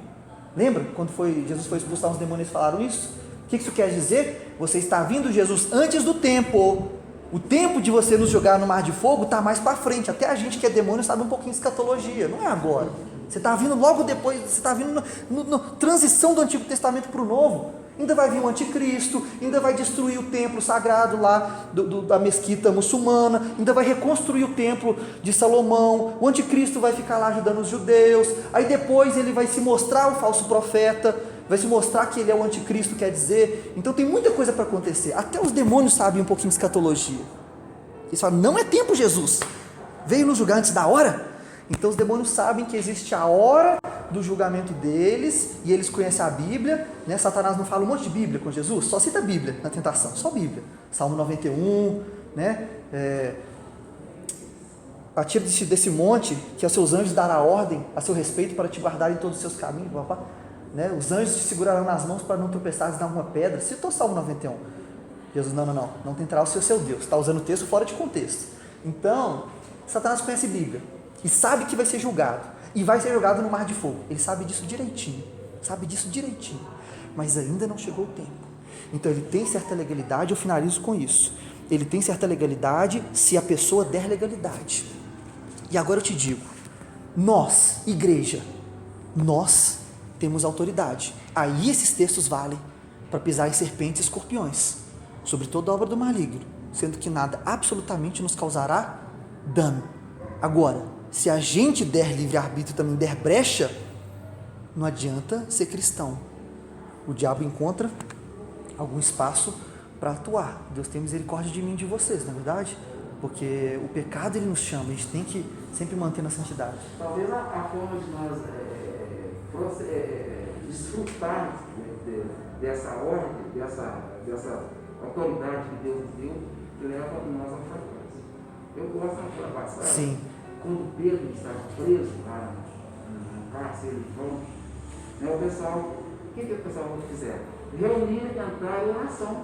Lembra quando Jesus foi expulsar os demônios e falaram isso? O que isso quer dizer? Você está vindo, Jesus, antes do tempo. O tempo de você nos jogar no mar de fogo está mais para frente. Até a gente que é demônio sabe um pouquinho de escatologia, não é agora. Você está vindo logo depois, você está vindo na transição do Antigo Testamento para o Novo. Ainda vai vir o anticristo, ainda vai destruir o templo sagrado lá da mesquita muçulmana, ainda vai reconstruir o templo de Salomão, o anticristo vai ficar lá ajudando os judeus, aí depois ele vai se mostrar o falso profeta, vai se mostrar que ele é o anticristo, quer dizer, então tem muita coisa para acontecer, até os demônios sabem um pouquinho de escatologia, eles falam, não é tempo Jesus, veio nos julgar antes da hora. Então os demônios sabem que existe a hora do julgamento deles, e eles conhecem a Bíblia, né? Satanás não fala um monte de Bíblia com Jesus, só cita a Bíblia na tentação, só Bíblia, Salmo 91, né? Atira desse monte, que aos seus anjos dará ordem a seu respeito para te guardar em todos os seus caminhos, papá. Né? Os anjos te segurarão nas mãos para não tropeçares em alguma pedra. Citou Salmo 91. Jesus, não tentará o seu Deus, está usando o texto fora de contexto. Então, Satanás conhece a Bíblia, e sabe que vai ser julgado, e vai ser jogado no mar de fogo, ele sabe disso direitinho, mas ainda não chegou o tempo, então ele tem certa legalidade, eu finalizo com isso, ele tem certa legalidade se a pessoa der legalidade, e agora eu te digo, nós, igreja, nós temos autoridade, aí esses textos valem para pisar em serpentes e escorpiões, sobre toda obra do maligno, sendo que nada absolutamente nos causará dano. Agora, se a gente der livre-arbítrio, também der brecha, não adianta ser cristão. O diabo encontra algum espaço para atuar. Deus tem misericórdia de mim e de vocês, não é verdade? Porque o pecado ele nos chama, a gente tem que sempre manter na santidade. Talvez a forma de nós desfrutar dessa ordem, dessa autoridade que Deus nos deu, que leva nós à fraqueza. Eu gosto daquela passagem, Sim. quando Pedro estava preso lá no cárcere de João, né, o pessoal, o que o pessoal fizeram? Reunir e cantar em oração,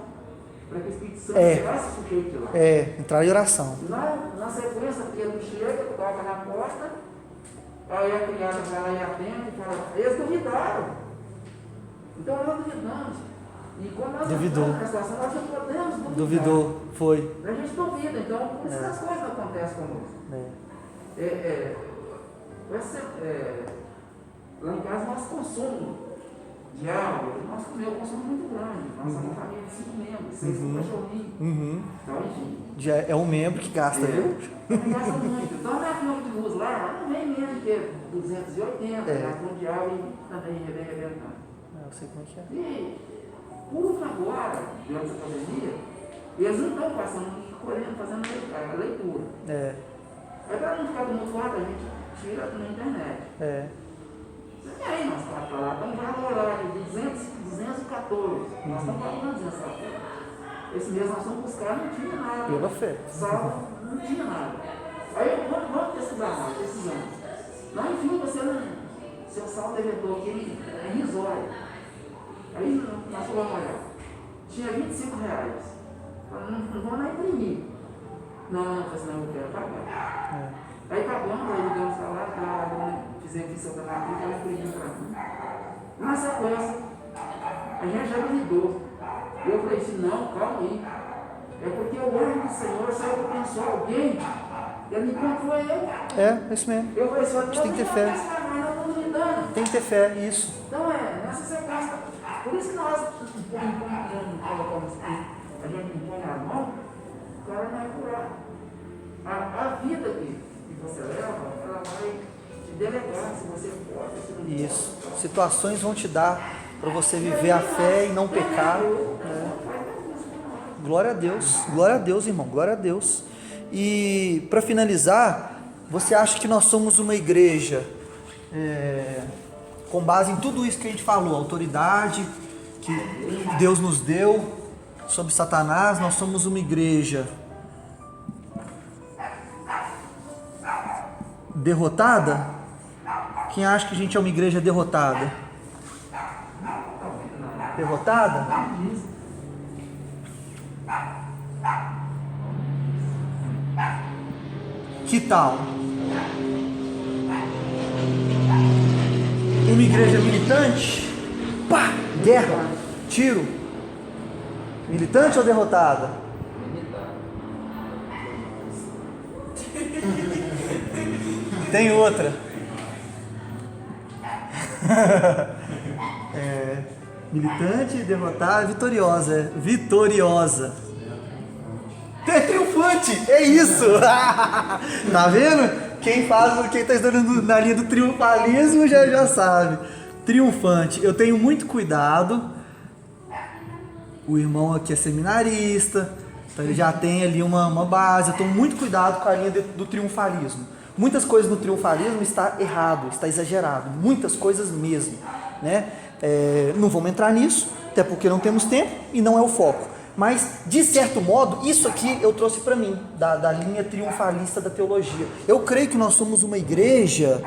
para que o Espírito Santo tirasse o sujeito de lá. Entrar em oração. Na sequência, Pedro chega, toca na porta, aí a criada vai lá e atende e fala, eles duvidaram. Então nós duvidamos. E quando nós Duvidou. estamos nessa situação, nós não podemos duvidar. Duvidou, foi. A gente duvida, então por isso que as coisas não acontecem conosco. Lá em casa nós consumos diário, nosso consumo é muito grande. Nós somos uma família de 5 membros, 6 cachorrinhos. Então, enfim. Já é um membro que gasta, viu? Gasta muito. Então, na conta de luz lá, não vem menos que 280, na conta de água também vem arrebentando. Eu sei como é que é. E, por agora, durante essa pandemia, eles não estão passando, correndo, fazendo a leitura. Aí, para não ficar tumultuado, a gente tira na internet. E aí, nós estamos lá, estamos valorando de 214. Nós estamos valorando 214. Esse mês nós fomos buscar, não tinha nada. Pela fé. Salvo, não tinha nada. Aí, vamos pesquisar mais, precisamos. Lá em fim, você não. Seu saldo devedor aqui, ele é irrisório. Aí, nós fomos olhar. Tinha R$25. Falei, não vou lá imprimir. Não, senão eu quero pagar. Aí pagamos, aí ligamos para lá, fizemos isso da matriz, ela imprimiu para mim. Na sequência, a gente já duvidou. Eu falei assim, não, calma aí. É porque o anjo do Senhor saiu para abençoar alguém, ele encontrou ele. É isso mesmo. Eu falei assim, A gente tem que ter fé. Tem que ter fé, isso. Então nessa sequência, por isso que nós colocamos a gente impõe a mão, o cara não é curado. A vida que você leva, ela vai te delegar se você pode, se não pode. Isso. Situações vão te dar para você viver a fé e não pecar. Glória a Deus, irmão, glória a Deus. E para finalizar, você acha que nós somos uma igreja com base em tudo isso que a gente falou, a autoridade que Deus nos deu sobre Satanás, nós somos uma igreja derrotada? Quem acha que a gente é uma igreja derrotada? Derrotada? Que tal? Uma igreja militante? Pá! Guerra! Tiro! Militante ou derrotada? Tem outra. Militante, derrotada, vitoriosa. Vitoriosa. É triunfante, é isso. Tá vendo? Quem está estudando na linha do triunfalismo já sabe. Triunfante. Eu tenho muito cuidado. O irmão aqui é seminarista, então ele já tem ali uma base. Eu tomo muito cuidado com a linha do triunfalismo. Muitas coisas no triunfalismo está errado, está exagerado. Muitas coisas mesmo, né? Não vamos entrar nisso, até porque não temos tempo e não é o foco. Mas, de certo modo, isso aqui eu trouxe para mim, da linha triunfalista da teologia. Eu creio que nós somos uma igreja...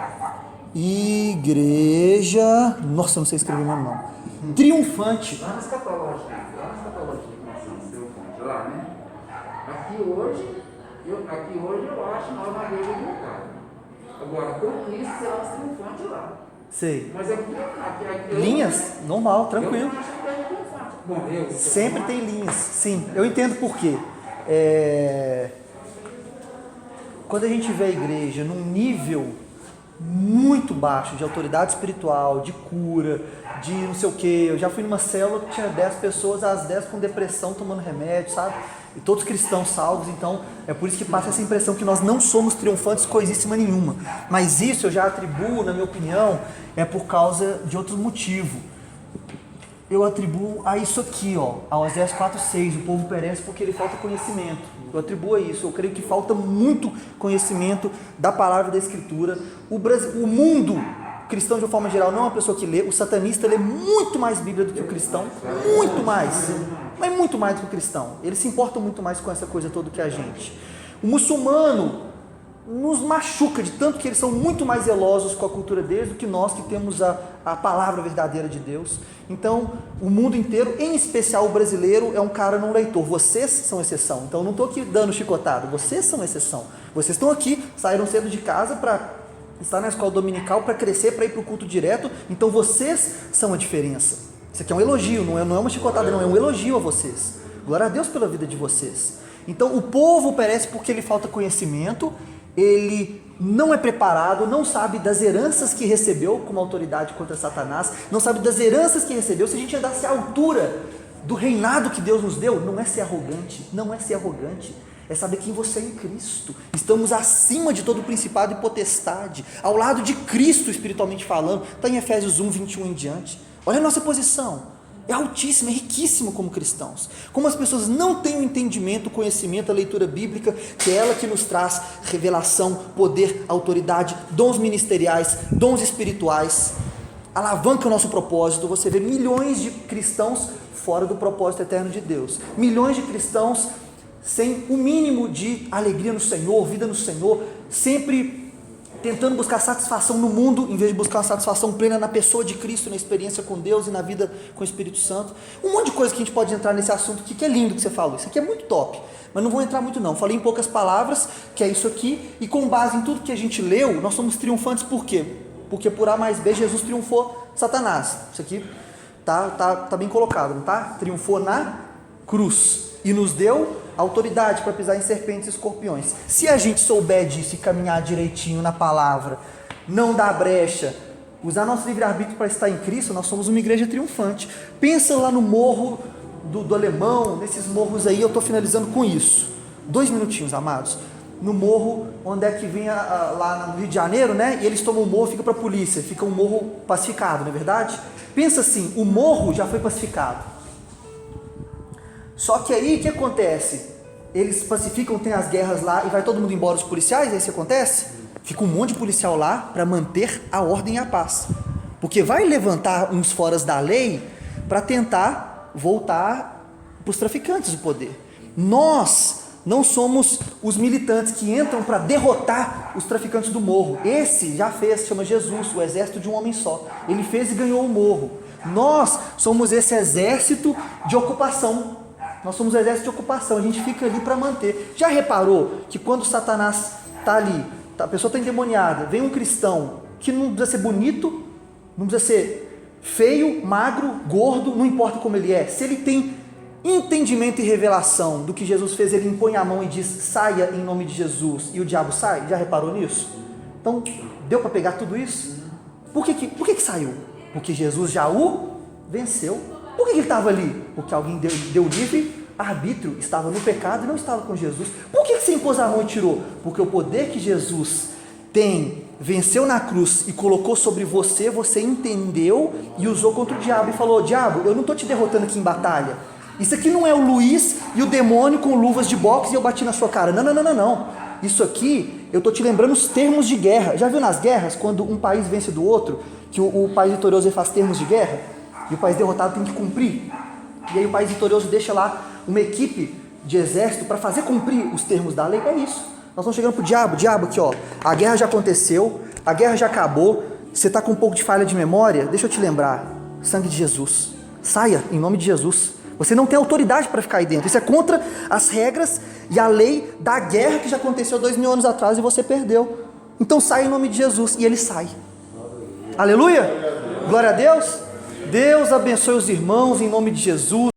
Nossa, eu não sei escrever meu nome. Triunfante. Lá na escatologia que nós somos triunfantes, lá, né? Aqui hoje eu acho nós uma igreja derrotada. Agora, com Cristo será triunfante lá. Sei. Mas aqui linhas? Normal, tranquilo. Eu acho que é triunfante. Bom, sempre tem linhas, sim. Eu entendo por quê. Quando a gente vê a igreja num nível muito baixo de autoridade espiritual, de cura, de não sei o que. Eu já fui numa célula que tinha 10 pessoas, as 10 com depressão, tomando remédio, sabe? E todos cristãos salvos, então é por isso que passa essa impressão que nós não somos triunfantes coisíssima nenhuma. Mas isso eu já atribuo, na minha opinião, por causa de outro motivo. Eu atribuo a isso aqui, a Oséias 4:6, o povo perece porque lhe falta conhecimento. Eu atribuo a isso, eu creio que falta muito conhecimento da palavra da Escritura. O mundo O cristão, de uma forma geral, não é uma pessoa que lê. O satanista lê muito mais Bíblia do que o cristão. Muito mais. Mas muito mais do que o cristão. Eles se importam muito mais com essa coisa toda que a gente. O muçulmano nos machuca de tanto que eles são muito mais zelosos com a cultura deles do que nós que temos a palavra verdadeira de Deus. Então, o mundo inteiro, em especial o brasileiro, é um cara não leitor. Vocês são exceção. Então, eu não estou aqui dando chicotada. Vocês são exceção. Vocês estão aqui, saíram cedo de casa para estar na escola dominical, para crescer, para ir para o culto direto. Então, vocês são a diferença. Isso aqui é um elogio, não é uma chicotada, não. É um elogio a vocês. Glória a Deus pela vida de vocês. Então, o povo perece porque lhe falta conhecimento, ele não é preparado, não sabe das heranças que recebeu como autoridade contra Satanás, não sabe das heranças que recebeu. Se a gente andasse à altura do reinado que Deus nos deu, não é ser arrogante, não é ser arrogante, é saber quem você é em Cristo. Estamos acima de todo principado e potestade, ao lado de Cristo espiritualmente falando. Está em Efésios 1, 21 em diante. Olha a nossa posição. É altíssimo, é riquíssimo como cristãos. Como as pessoas não têm o entendimento, o conhecimento, a leitura bíblica, que é ela que nos traz revelação, poder, autoridade, dons ministeriais, dons espirituais, alavanca o nosso propósito. Você vê milhões de cristãos fora do propósito eterno de Deus. Milhões de cristãos sem o mínimo de alegria no Senhor, vida no Senhor, sempre tentando buscar satisfação no mundo, em vez de buscar uma satisfação plena na pessoa de Cristo, na experiência com Deus e na vida com o Espírito Santo. Um monte de coisa que a gente pode entrar nesse assunto aqui, que é lindo que você falou, isso aqui é muito top, mas não vou entrar muito não, falei em poucas palavras, que é isso aqui, e com base em tudo que a gente leu, nós somos triunfantes por quê? Porque por A mais B, Jesus triunfou Satanás. Isso aqui tá bem colocado, não tá? Triunfou na cruz, e nos deu autoridade para pisar em serpentes e escorpiões. Se a gente souber disso e caminhar direitinho na palavra, não dar brecha, usar nosso livre-arbítrio para estar em Cristo, nós somos uma igreja triunfante. Pensa lá no morro do Alemão, nesses morros aí, eu estou finalizando com isso. 2 minutinhos, amados. No morro, onde é que vem lá no Rio de Janeiro, né? E eles tomam o morro, fica para a polícia, fica um morro pacificado, não é verdade? Pensa assim, o morro já foi pacificado. Só que aí, o que acontece? Eles pacificam, tem as guerras lá e vai todo mundo embora, os policiais, aí isso acontece? Fica um monte de policial lá para manter a ordem e a paz. Porque vai levantar uns foras da lei para tentar voltar para os traficantes o poder. Nós não somos os militantes que entram para derrotar os traficantes do morro. Esse já fez, chama Jesus, o exército de um homem só. Ele fez e ganhou o morro. Nós somos esse exército de ocupação. Nós somos um exército de ocupação, a gente fica ali para manter. Já reparou que quando Satanás está ali, a pessoa está endemoniada, vem um cristão que não precisa ser bonito, não precisa ser feio, magro, gordo, não importa como ele é, se ele tem entendimento e revelação do que Jesus fez, ele impõe a mão e diz, saia em nome de Jesus, e o diabo sai. Já reparou nisso? Então, deu para pegar tudo isso? Por que saiu? Porque Jesus já o venceu. Por que ele estava ali? Porque alguém deu livre arbítrio, estava no pecado e não estava com Jesus. Por que você impôs a mão e tirou? Porque o poder que Jesus tem, venceu na cruz e colocou sobre você, você entendeu e usou contra o diabo e falou, diabo, eu não estou te derrotando aqui em batalha. Isso aqui não é o Luiz e o demônio com luvas de boxe e eu bati na sua cara. Não. Isso aqui, eu estou te lembrando os termos de guerra. Já viu nas guerras, quando um país vence do outro, que o país vitorioso faz termos de guerra? E o país derrotado tem que cumprir. E aí o país vitorioso deixa lá uma equipe de exército para fazer cumprir os termos da lei. É isso. Nós estamos chegando para o diabo aqui, ó. A guerra já aconteceu, a guerra já acabou. Você está com um pouco de falha de memória? Deixa eu te lembrar. Sangue de Jesus. Saia em nome de Jesus. Você não tem autoridade para ficar aí dentro. Isso é contra as regras e a lei da guerra que já aconteceu 2000 anos atrás e você perdeu. Então saia em nome de Jesus. E ele sai. Aleluia! Glória a Deus! Deus abençoe os irmãos em nome de Jesus.